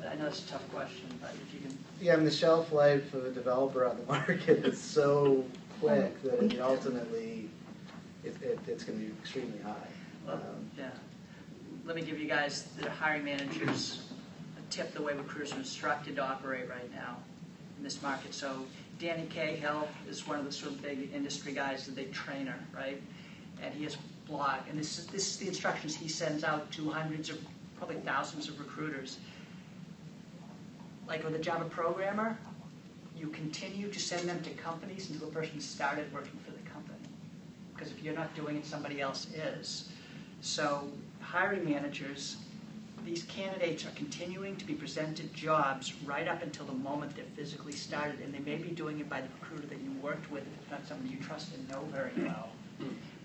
I know it's a tough question, but if you can. Yeah, I mean, the shelf life of a developer on the market is so quick that ultimately it's going to be extremely high. Yeah. Let me give you guys, the hiring managers, a tip the way recruiters are instructed to operate right now in this market. So Danny Cahill is one of the sort of big industry guys, the big trainer, right? And he has a blog, and this is the instructions he sends out to hundreds of, probably thousands of recruiters. Like with a Java programmer, you continue to send them to companies until the person started working for the company. Because if you're not doing it, somebody else is. So hiring managers, these candidates are continuing to be presented jobs right up until the moment they're physically started, and they may be doing it by the recruiter that you worked with, if it's not somebody you trust and know very well.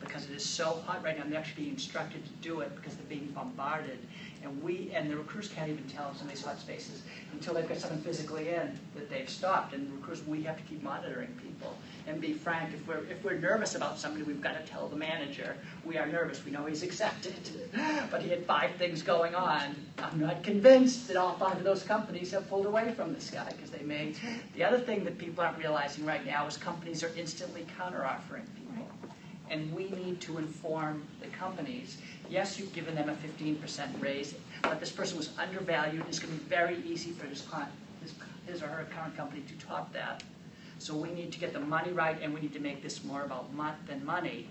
Because it is so hot right now, and they're actually being instructed to do it because they're being bombarded. And the recruiters can't even tell in some of these hot spaces until they've got someone physically in that they've stopped. And the recruiters, we have to keep monitoring people. And be frank, if we're nervous about somebody, we've got to tell the manager, we are nervous, we know he's accepted. But he had 5 things going on. I'm not convinced that all 5 of those companies have pulled away from this guy because they may. The other thing that people aren't realizing right now is companies are instantly counter-offering people. And we need to inform the companies, yes, you've given them a 15% raise, but this person was undervalued. It's going to be very easy for his or her current company to top that. So we need to get the money right, and we need to make this more about than money.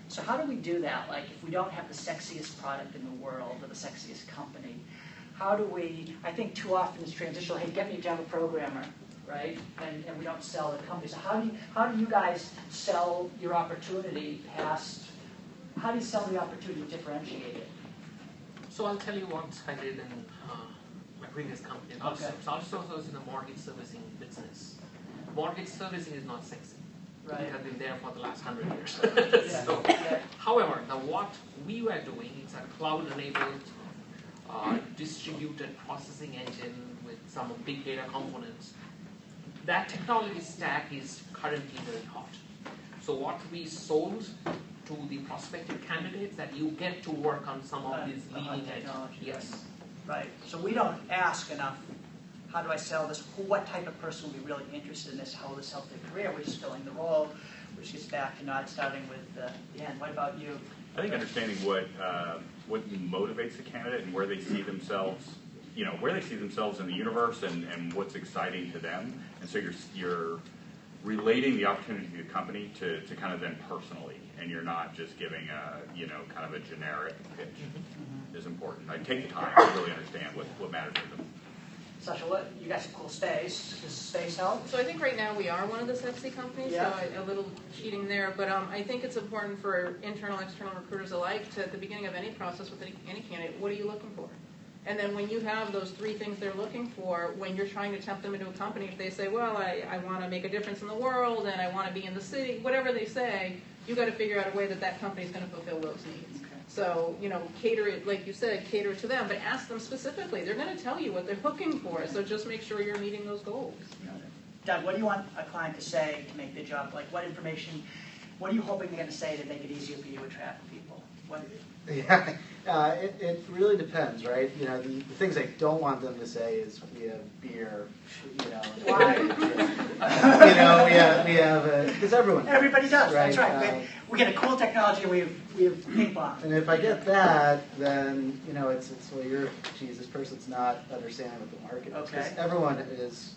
So how do we do that? Like, if we don't have the sexiest product in the world or the sexiest company, how do we, I think too often it's transitional, hey, get me a Java programmer, right? And we don't sell the company. So how do you guys sell your opportunity past, how do you sell the opportunity to differentiate it? So I'll tell you what I did in my previous company. Okay. So I was in the mortgage servicing business. Mortgage servicing is not sexy. Right. It has been there for the last 100 years. Yeah. However, what we were doing is a cloud-enabled distributed processing engine with some big data components. That technology stack is currently very hot. So what we sold to the prospective candidates that you get to work on some of these leading edge. Yes. Right. So we don't ask enough, how do I sell this? What type of person will be really interested in this? How will this help their career? We're just filling the role, which gets back to not starting with the end. What about you? I think understanding what motivates the candidate and where they see themselves where they see themselves in the universe and what's exciting to them. And so you're relating the opportunity to the company to kind of them personally, and you're not just giving a, kind of a generic pitch is important. Like, take the time to really understand what matters to them. Sasha, you got some cool space. Does space help? So I think right now we are one of the sexy companies, Yeah. so a little cheating there. But I think it's important for internal, external recruiters alike to, at the beginning of any process with any candidate, what are you looking for? And then when you have those 3 things they're looking for, when you're trying to tempt them into a company, if they say, well, I want to make a difference in the world and I want to be in the city, whatever they say, you got to figure out a way that company is going to fulfill those needs. Okay. So, cater it, like you said, cater it to them, but ask them specifically. They're going to tell you what they're looking for, so just make sure you're meeting those goals. Doug, what do you want a client to say to make the job? Like, what information, what are you hoping they're going to say to make it easier for you to attract people? Yeah, it really depends, right? The things I don't want them to say is we have beer, Why? we have because Everybody does, right? that's right. We get a cool technology and we have ping pong. And if I get that, then, it's well, this person's not understanding what the market is. Okay. Because everyone is,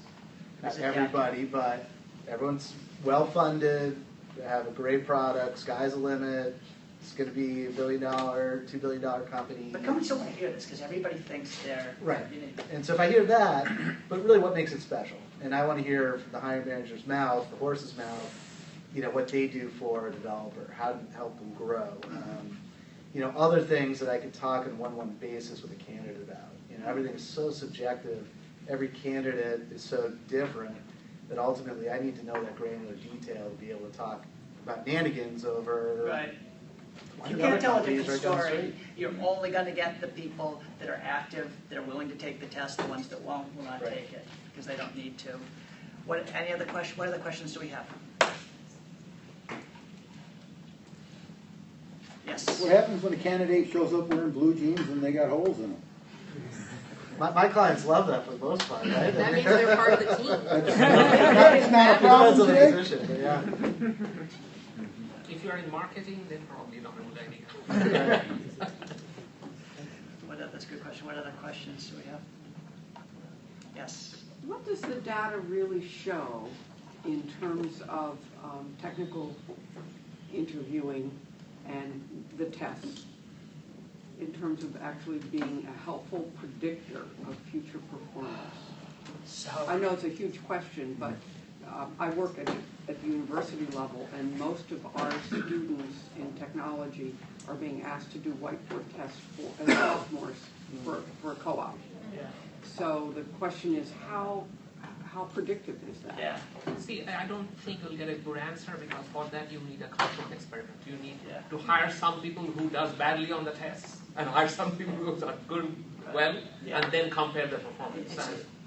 not Is it everybody, but everyone's well-funded, they have a great product, sky's the limit. It's going to be $1 billion, $2 billion company. But companies don't want to hear this because everybody thinks they're Right. unique. And so if I hear that, but really what makes it special? And I want to hear from the hiring manager's mouth, the horse's mouth, what they do for a developer, how to help them grow. Other things that I could talk on a one-on-one basis with a candidate about. Everything is so subjective. Every candidate is so different that ultimately I need to know that granular detail to be able to talk about Nanigans over. Right. If you can't tell a different story, you're only going to get the people that are active, that are willing to take the test. The ones that won't will not take it because they don't need to. What other questions do we have? Yes. What happens when a candidate shows up wearing blue jeans and they got holes in them? My clients love that for the most part, right? That means they're part of the team. That's not a problem today. Position, but yeah. If you are in marketing, then probably not a good idea. That's a good question. What other questions do we have? Yes. What does the data really show in terms of technical interviewing and the tests, in terms of actually being a helpful predictor of future performance? So I know it's a huge question, but I work at the university level, and most of our students in technology are being asked to do whiteboard tests as sophomores for a co-op. Yeah. So the question is, how predictive is that? Yeah. See, I don't think you'll get a good answer because for that you need a controlled experiment. You need to hire some people who does badly on the tests and hire some people who are good, and then compare the performance.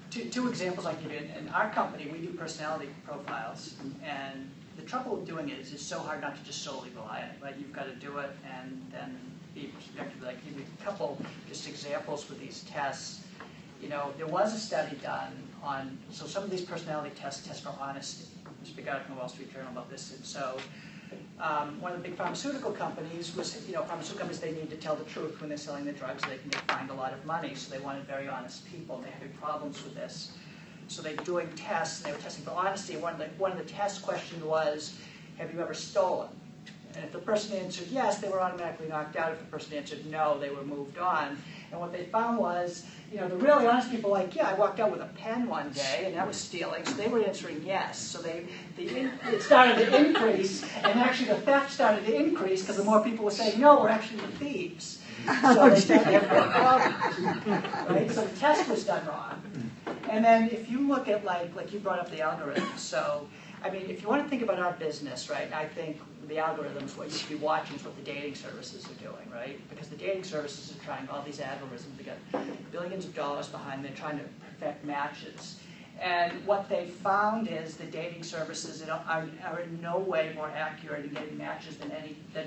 Two examples I can give you. In our company, we do personality profiles, and the trouble with doing it is it's so hard not to just solely rely on it, right? You've got to do it and then be perspective. Like, give you a couple just examples with these tests. There was a study done on, so some of these personality tests test for honesty. There's a big article in the Wall Street Journal about this. And so one of the big pharmaceutical companies was, pharmaceutical companies, they need to tell the truth when they're selling their drugs so they can find a lot of money. So they wanted very honest people, and they had big problems with this. So they were doing tests, and they were testing for honesty. One of the test questions was, have you ever stolen? And if the person answered yes, they were automatically knocked out. If the person answered no, they were moved on. And what they found was, the really honest people were like, yeah, I walked out with a pen one day, and that was stealing. So they were answering yes. So it started to increase, and actually the theft started to increase because the more people were saying no, we're actually the thieves. So they started to have problems. Right? So the test was done wrong. And then if you look at, like you brought up the algorithms. So, if you want to think about our business, right, I think the algorithms, what you should be watching is what the dating services are doing, right? Because the dating services are trying all these algorithms. They got billions of dollars behind them. They're trying to perfect matches. And what they found is the dating services are in no way more accurate in getting matches than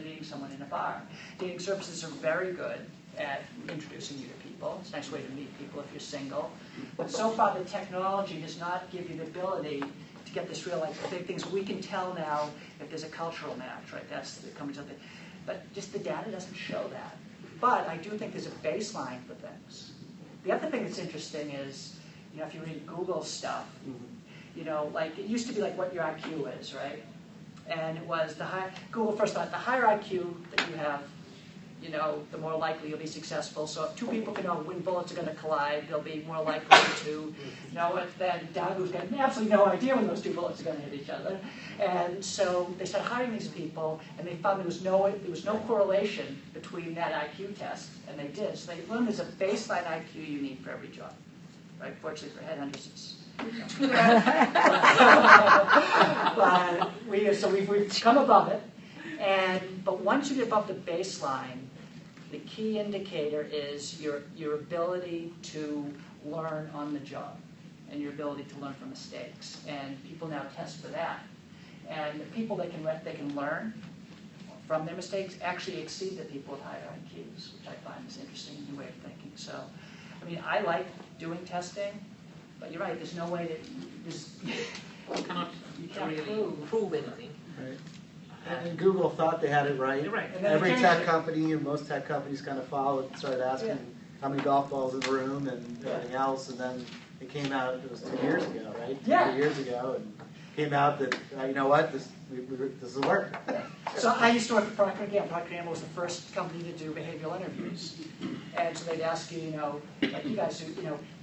meeting someone in a bar. Dating services are very good at introducing you to people. It's a nice way to meet people if you're single. But so far the technology does not give you the ability to get this real big things. We can tell now if there's a cultural match, right? That's the coming something. But just the data doesn't show that. But I do think there's a baseline for things. The other thing that's interesting is, if you read Google stuff, like it used to be like what your IQ is, right? And it was Google first thought the higher IQ that you have, the more likely you'll be successful. So if two people can know when bullets are going to collide, they'll be more likely to know it than Doug, who's got absolutely no idea when those two bullets are going to hit each other. And so they started hiring these people, and they found there was no correlation between that IQ test, and they did. So they learned there's a baseline IQ you need for every job. Right? Fortunately for headhunters, it's we've come above it, but once you get above the baseline, the key indicator is your ability to learn on the job and your ability to learn from mistakes. And people now test for that. And the people that can learn from their mistakes actually exceed the people with higher IQs, which I find is an interesting new way of thinking. So, I like doing testing, but you're right. There's no way that you cannot really prove anything. Right. And Google thought they had it right. You're right. Every tech company, and most tech companies kind of followed and started asking how many golf balls in the room and everything else, and then it came out, it was 2 years ago, right? Yeah. 2 years ago, and came out that, you know what, this will work. So I used to work for Procter & Gamble. Procter & Gamble was the first company to do behavioral interviews. And so they'd ask you, like you guys do,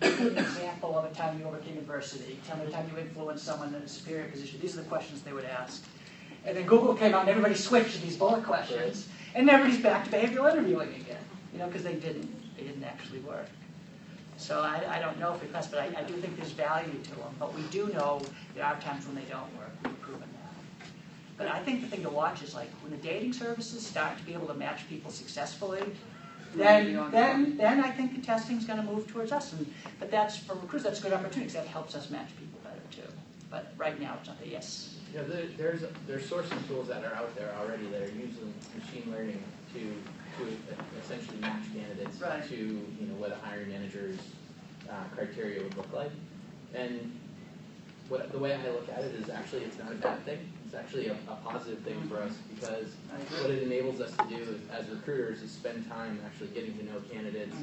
give me an example of a time you overcame adversity. Tell me a time you influenced someone in a superior position. These are the questions they would ask. And then Google came out and everybody switched to these bullet questions. And everybody's back to behavioral interviewing again, because they didn't actually work. So I don't know if it does, but I do think there's value to them. But we do know there are times when they don't work. We've proven that. But I think the thing to watch is like when the dating services start to be able to match people successfully, then I think the testing's going to move towards us. But that's for recruiters. That's a good opportunity because that helps us match people better too. But right now it's not the yes. There's sourcing tools that are out there already that are using machine learning to essentially match candidates to what a hiring manager's criteria would look like. And the way I look at it is actually it's not a bad thing. It's actually a positive thing for us because what it enables us to do as recruiters is spend time actually getting to know candidates,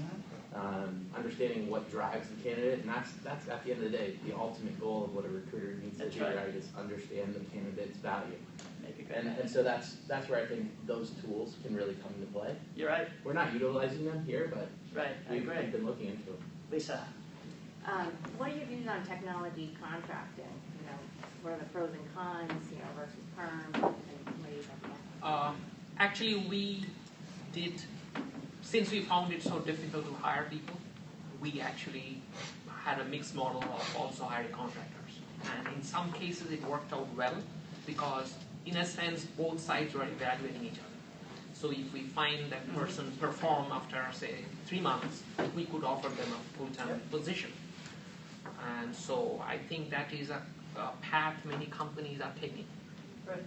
understanding what drives the candidate, and that's at the end of the day the ultimate goal of what a recruiter needs to do, right? Is understand the candidate's value. And so that's where I think those tools can really come into play. You're right. We're not utilizing them here, but we've been looking into them. Lisa. What are your views on technology contracting? What are the pros and cons, versus perm? And what do you think about that? Actually, we did, since we found it so difficult to hire people, we actually had a mixed model of also hiring contractors. And in some cases, it worked out well because, in a sense, both sides were evaluating each other. So if we find that person perform after, say, 3 months, we could offer them a full-time position. And so I think that is a path many companies are taking. Right.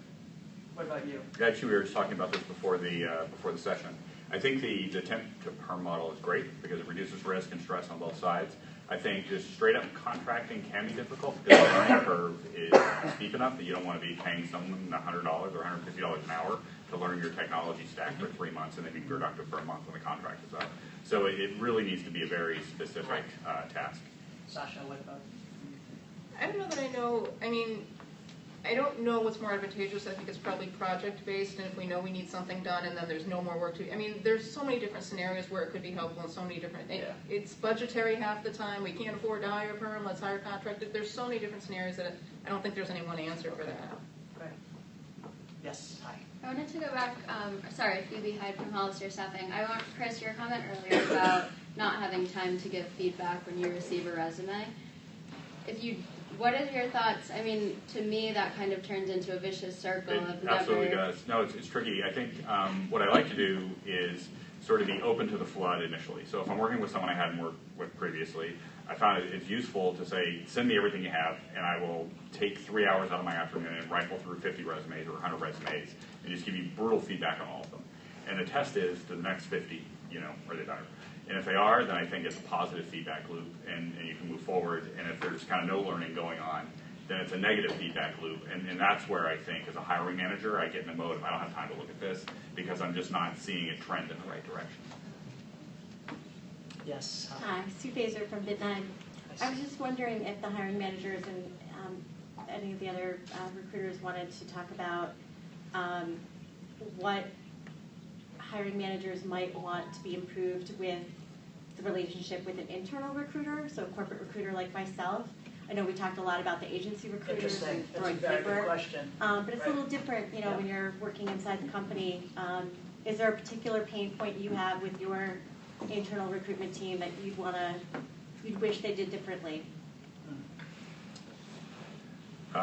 What about you? Actually, we were just talking about this before the session. I think the temp to perm model is great because it reduces risk and stress on both sides. I think just straight up contracting can be difficult because the learning curve is steep enough that you don't want to be paying someone $100 or $150 an hour to learn your technology stack for 3 months and then be productive for a month when the contract is up. So it really needs to be a very specific task. Sasha, what about? I don't know that I know. I don't know what's more advantageous. I think it's probably project-based, and if we know we need something done and then there's no more work to do. There's so many different scenarios where it could be helpful and so many different... It's budgetary half the time. We can't afford to hire perm. Let's hire contracted. There's so many different scenarios that I don't think there's any one answer for that. Right. Yes, hi. I wanted to go back, Phoebe Hyde from Hollister Staffing. I want, Chris, your comment earlier about not having time to give feedback when you receive a resume. What are your thoughts? To me, that kind of turns into a vicious circle of never... Absolutely does. No, it's tricky. I think what I like to do is sort of be open to the flood initially. So if I'm working with someone I hadn't worked with previously, I found it's useful to say, send me everything you have, and I will take 3 hours out of my afternoon and rifle through 50 resumes or 100 resumes and just give you brutal feedback on all of them. And the test is, to the next 50, are they better? And if they are, then I think it's a positive feedback loop, and you can move forward. And if there's kind of no learning going on, then it's a negative feedback loop. And that's where I think, as a hiring manager, I get in the mode of I don't have time to look at this because I'm just not seeing it trend in the right direction. Yes. Hi, Sue Baser from Bid9. I was just wondering if the hiring managers and any of the other recruiters wanted to talk about what hiring managers might want to be improved with the relationship with an internal recruiter, so a corporate recruiter like myself. I know we talked a lot about the agency recruiters and That's a throwing very paper, good question. but it's a little different, when you're working inside the company. Is there a particular pain point you have with your internal recruitment team that you'd wish they did differently? So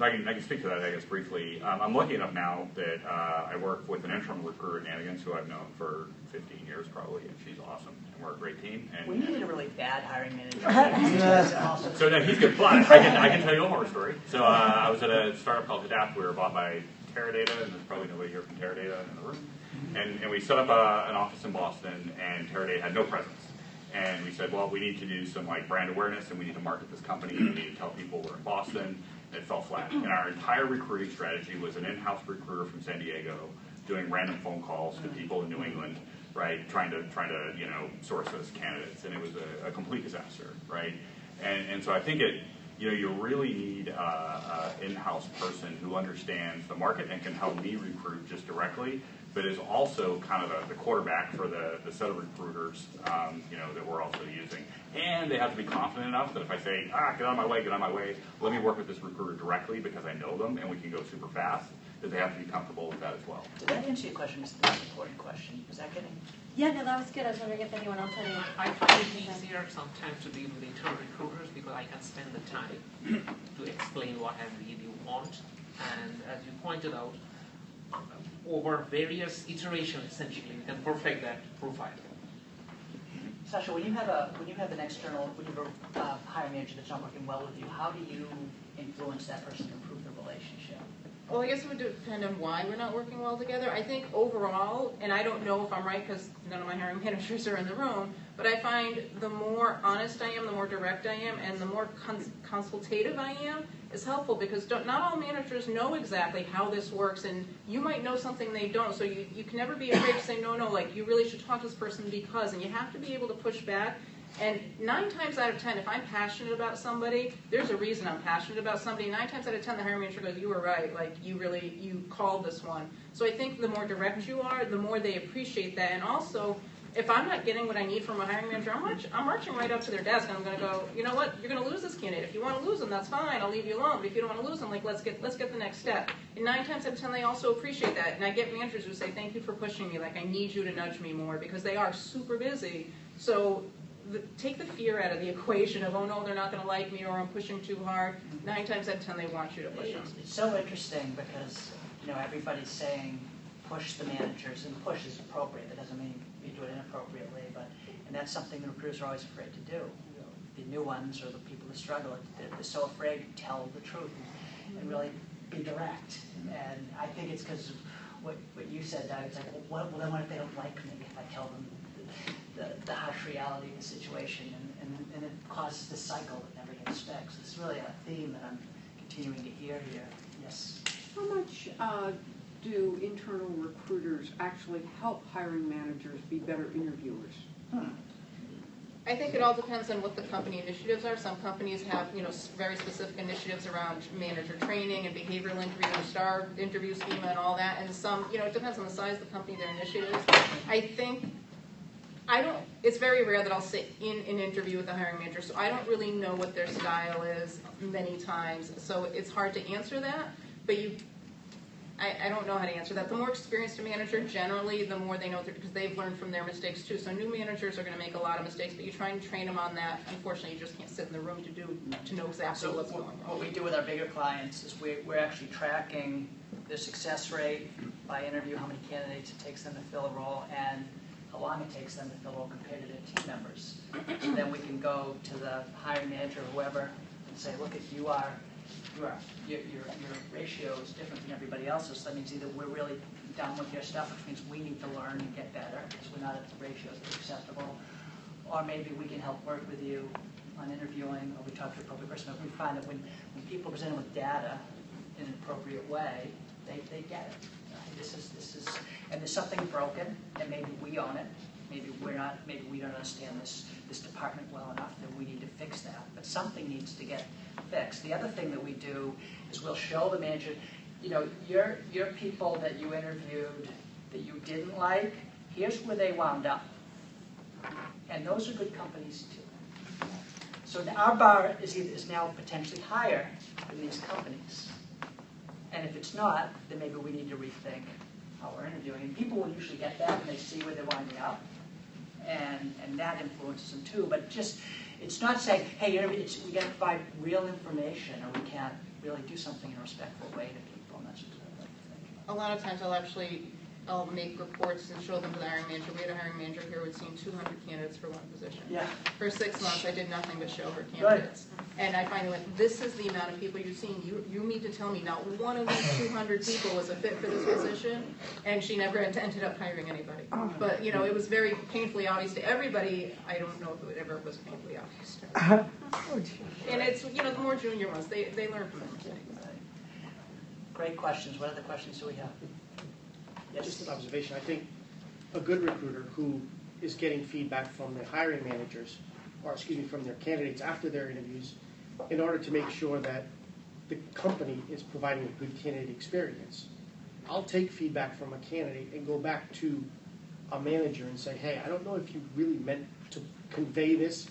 I can speak to that, I guess, briefly. I'm lucky enough now that I work with an internal recruiter at Nanigans who I've known for 15 years probably, and she's awesome, and we're a great team. And we need a really bad hiring manager. Awesome. So no, he's good. But I can tell you a horror story. So I was at a startup called Adapt. We were bought by Teradata, and there's probably nobody here from Teradata in the room. And we set up an office in Boston, and Teradata had no presence. And we said, well, we need to do some brand awareness, and we need to market this company, and we need to tell people we're in Boston. It fell flat. And our entire recruiting strategy was an in-house recruiter from San Diego doing random phone calls to people in New England, right, trying to source us candidates, and it was a complete disaster, right? And so I think you really need an in-house person who understands the market and can help me recruit just directly, but is also kind of the quarterback for the set of recruiters that we're also using. And they have to be confident enough that if I say, get out of my way, let me work with this recruiter directly because I know them and we can go super fast, that they have to be comfortable with that as well. Did that answer your question? It's the most important question. Was that getting? Yeah, no, that was good. I was wondering if anyone else had any. I find it easier sometimes to deal with internal recruiters because I can spend the time to explain what I really want. And as you pointed out, over various iterations, essentially, we can perfect that profile. Sasha, when you have an external, when you have a hiring manager that's not working well with you, how do you influence that person to improve the relationship? Well, I guess it would depend on why we're not working well together. I think overall, and I don't know if I'm right because none of my hiring managers are in the room, but I find the more honest I am, the more direct I am, and the more consultative I am is helpful because not all managers know exactly how this works, and you might know something they don't, so you can never be afraid to say, no, you really should talk to this person because, and you have to be able to push back. And 9 times out of 10, if I'm passionate about somebody, there's a reason I'm passionate about somebody. 9 times out of 10, the hiring manager goes, you were right, you called this one. So I think the more direct you are, the more they appreciate that. And also, if I'm not getting what I need from a hiring manager, I'm marching right up to their desk and I'm going to go, you know what, you're going to lose this candidate. If you want to lose them, that's fine, I'll leave you alone. But if you don't want to lose them, let's get the next step. And 9 times out of 10, they also appreciate that. And I get managers who say, thank you for pushing me, I need you to nudge me more because they are super busy. So take the fear out of the equation of, oh no, they're not going to like me or I'm pushing too hard. 9 times out of 10, they want you to push them. It's so interesting because everybody's saying push the managers, and push is appropriate. That doesn't mean you do it inappropriately, and that's something the recruiters are always afraid to do. The new ones or the people that struggle, they're so afraid to tell the truth and really be direct. And I think it's because of what you said, Doug. It's well, then what if they don't like me if I tell them the harsh reality of the situation, and it causes this cycle that never gets fixed. It's really a theme that I'm continuing to hear here. Yes? How much do internal recruiters actually help hiring managers be better interviewers? I think it all depends on what the company initiatives are. Some companies have, very specific initiatives around manager training and behavioral interview, STAR interview schema and all that. And some, it depends on the size of the company, their initiatives. It's very rare that I'll sit in an interview with a hiring manager, so I don't really know what their style is many times. So it's hard to answer that, but I don't know how to answer that. The more experienced a manager, generally, the more they know, because they've learned from their mistakes too. So new managers are going to make a lot of mistakes, but you try and train them on that. Unfortunately, you just can't sit in the room to know exactly what's going on. What we do with our bigger clients is we're actually tracking their success rate by interview, how many candidates it takes them to fill a role, and how long it takes them to fill a role compared to their team members. So then we can go to the hiring manager or whoever and say, look, if your ratio is different than everybody else's, so that means either we're really done with your stuff, which means we need to learn and get better because we're not at the ratios that are acceptable, or maybe we can help work with you on interviewing, or we talk to a public person. We find that when people present with data in an appropriate way, they get it. This is, and there's something broken, and maybe we own it. maybe we don't understand this department well enough, then we need to fix that. But something needs to get fixed. The other thing that we do is we'll show the manager, your people that you interviewed that you didn't like, here's where they wound up. And those are good companies too. So our bar is now potentially higher than these companies. And if it's not, then maybe we need to rethink how we're interviewing. And people will usually get that and they see where they're winding up. And that influences them too. But it's not saying, hey, we got to provide real information or we can't really do something in a respectful way to people. And that's what I like to think. A lot of times I'll make reports and show them to the hiring manager. We had a hiring manager here who had seen 200 candidates for one position. Yeah. For 6 months, I did nothing but show her candidates. Right. And I finally went, this is the amount of people you've seen. You need to tell me not one of these 200 people was a fit for this position, and she never ended up hiring anybody. But, it was very painfully obvious to everybody. I don't know if it ever was painfully obvious to her. And it's, the more junior ones, they learn from their mistakes. Great questions. What other questions do we have? Yes. Just an observation. I think a good recruiter who is getting feedback from the hiring managers, from their candidates after their interviews, in order to make sure that the company is providing a good candidate experience. I'll take feedback from a candidate and go back to a manager and say, hey, I don't know if you really meant to convey this,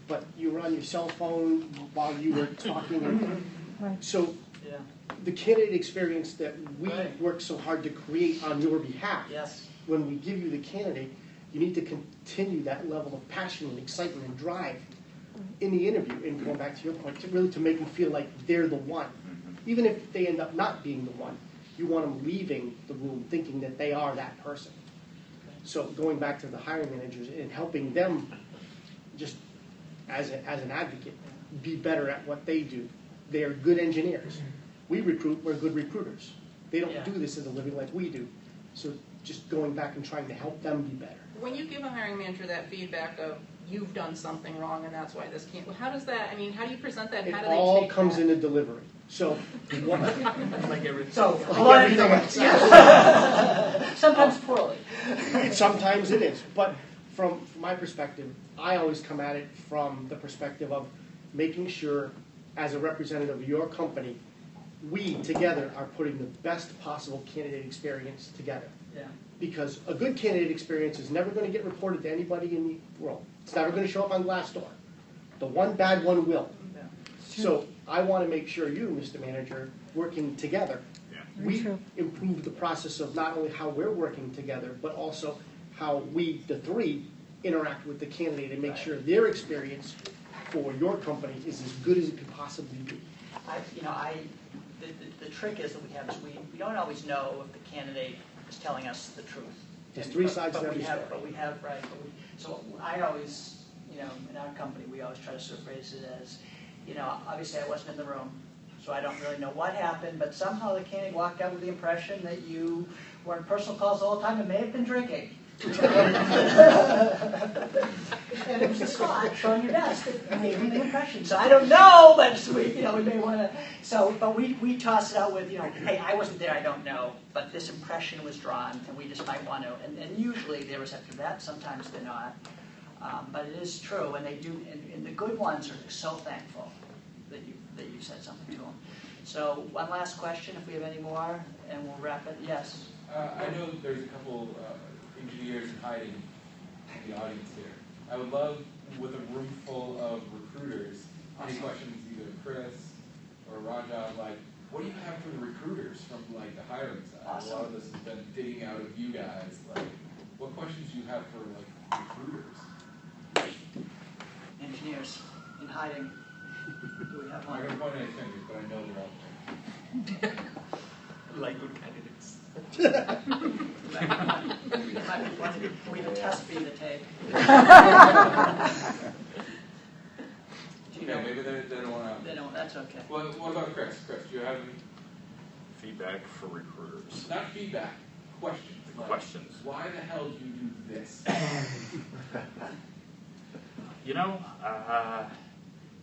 but you were on your cell phone while you were talking. So the candidate experience that we work so hard to create on your behalf, when we give you the candidate, you need to continue that level of passion and excitement and drive in the interview. And going back to your point, to make them feel like they're the one. Even if they end up not being the one, you want them leaving the room thinking that they are that person. So going back to the hiring managers and helping them just as an advocate be better at what they do. They are good engineers. We recruit, we're good recruiters. They don't do this as a living like we do. So just going back and trying to help them be better. When you give a hiring manager that feedback of you've done something wrong and that's why this can't, how does that, how do you present that? It How do they all take comes that? in a delivery. So, like everything. Sometimes poorly. Sometimes it is. But from my perspective, I always come at it from the perspective of making sure, as a representative of your company, we together are putting the best possible candidate experience together. Yeah. Because a good candidate experience is never going to get reported to anybody in the world. It's never going to show up on Glassdoor. The one bad one will. Yeah. So I want to make sure you, Mr. Manager, working together, we improve the process of not only how we're working together, but also how we, the three, interact with the candidate and make sure their experience for your company is as good as it could possibly be. The trick is that we have is we don't always know if the candidate is telling us the truth. There's three sides to every story. So I always, in our company, we always try to sort of phrase it as, obviously I wasn't in the room, so I don't really know what happened, but somehow the candidate walked out with the impression that you were in personal calls all the time and may have been drinking. And it was a spot showing your desk that gave me the impression. So I don't know, but we may want to. So, but we toss it out with, hey, I wasn't there, I don't know, but this impression was drawn, and we just might want to. And usually they're receptive to that. Sometimes they're not. But it is true, and they do. And the good ones are so thankful that you said something to them. So one last question, if we have any more, and we'll wrap it. Yes. I know there's a couple engineers in hiding in the audience here. I would love, with a room full of recruiters, any questions, either Chris or Ranjan, what do you have for the recruiters from the hiring side? Awesome. A lot of this has been digging out of you guys. What questions do you have for recruiters? Engineers in hiding. Do we have one? I'm not going to point any fingers, but I know they're out there. Like good candidates. We the test be the tape. Okay, maybe they don't want to. They don't. That's okay. Well, what about Chris? Chris, do you have any feedback for recruiters? Not feedback. Questions. Questions. Why the hell do you do this?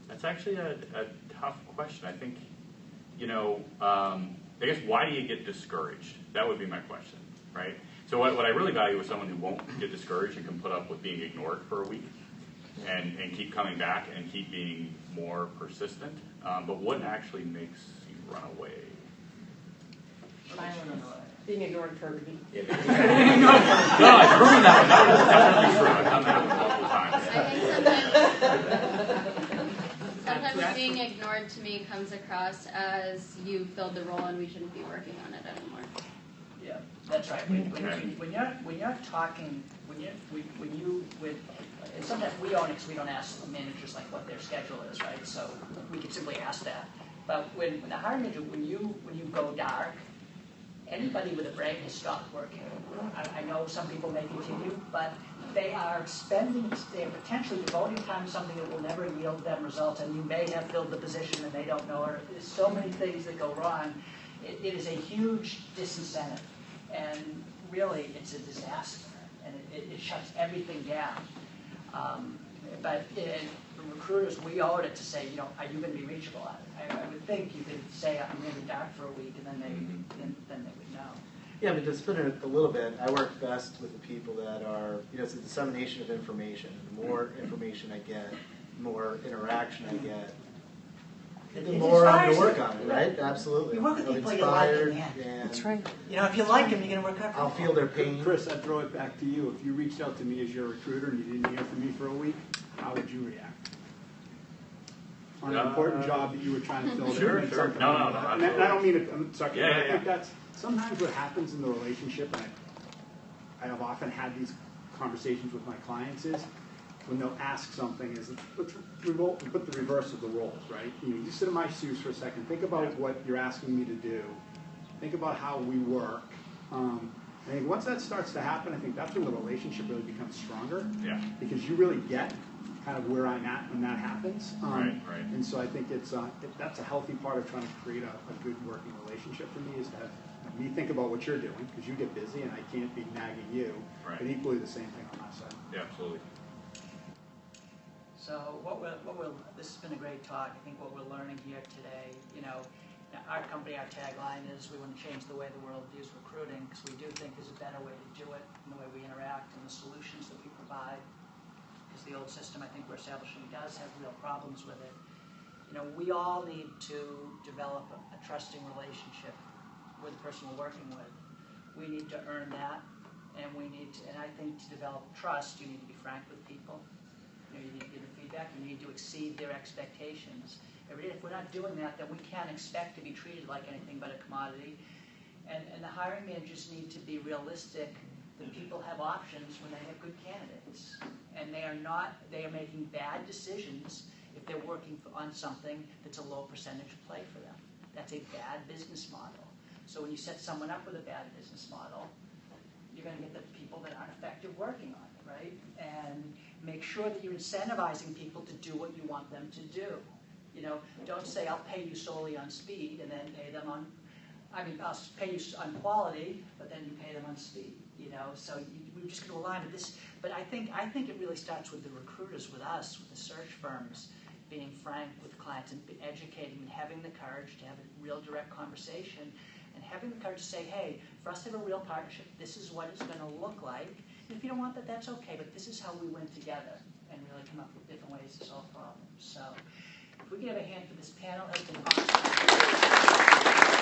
That's actually a tough question. I think, I guess, why do you get discouraged? That would be my question, right? So what I really value is someone who won't get discouraged and can put up with being ignored for a week and keep coming back and keep being more persistent. But what actually makes you run away? Being ignored for a week. No, I've proven that one. That's true. I've done that multiple times. Sometimes being ignored to me comes across as you filled the role and we shouldn't be working on it anymore. Yeah, that's right. When you're talking, and sometimes we don't, because we don't ask the managers like what their schedule is, right? So we can simply ask that. But when the hiring manager, when you go dark, anybody with a brain has stopped working. I know some people may continue, but they are potentially devoting time to something that will never yield them results, and you may have filled the position and they don't know, or there's so many things that go wrong. It is a huge disincentive, and really it's a disaster, and it shuts everything down. But for recruiters, we owe it to say, are you going to be reachable? I would think you could say, I'm going to be dark for a week, and then they would know. Yeah, I mean, to spin it a little bit, I work best with the people that are, it's a dissemination of information. The more information I get, the more interaction I get, the more I'm going to work on it, right? Absolutely. You work with people you like in the end. That's right. If you like them, you're going to work hard for them. I'll feel their pain. Chris, I'd throw it back to you. If you reached out to me as your recruiter and you didn't hear from me for a week, how would you react? On an important job that you were trying to fill. Sure. No. And I don't mean it, I'm sorry. Yeah, I think that's sometimes what happens in the relationship, and I have often had these conversations with my clients, is when they'll ask something is, let's put the reverse of the roles, right? You sit in my shoes for a second. Think about what you're asking me to do. Think about how we work. I think once that starts to happen, I think that's when the relationship really becomes stronger. Yeah. Because you really get kind of where I'm at when that happens. Right. And so I think that's a healthy part of trying to create a good working relationship for me, is to have me think about what you're doing, because you get busy and I can't be nagging you. Right. But equally the same thing on my side. Yeah, absolutely. So this has been a great talk. I think what we're learning here today, our company, our tagline is we want to change the way the world views recruiting, because we do think there's a better way to do it in the way we interact and the solutions that we provide. Because the old system, I think we're establishing, does have real problems with it. We all need to develop a trusting relationship with the person we're working with. We need to earn that, and I think to develop trust, you need to be frank with people. You need to give them feedback. You need to exceed their expectations. If we're not doing that, then we can't expect to be treated like anything but a commodity. And the hiring managers need to be realistic that people have options when they have good candidates. And they are making bad decisions if they're working on something that's a low percentage play for them. That's a bad business model. So when you set someone up with a bad business model, you're going to get the people that aren't effective working on it, right? And make sure that you're incentivizing people to do what you want them to do. Don't say, I'll pay you solely on speed and then pay them on, I'll pay you on quality, but then you pay them on speed. So we're just going to align with this. But I think it really starts with the recruiters, with us, with the search firms, being frank with clients and educating and having the courage to have a real direct conversation, and having the courage to say, hey, for us to have a real partnership, this is what it's going to look like. And if you don't want that, that's okay, but this is how we went together and really come up with different ways to solve problems. So if we could have a hand for this panel, has been awesome.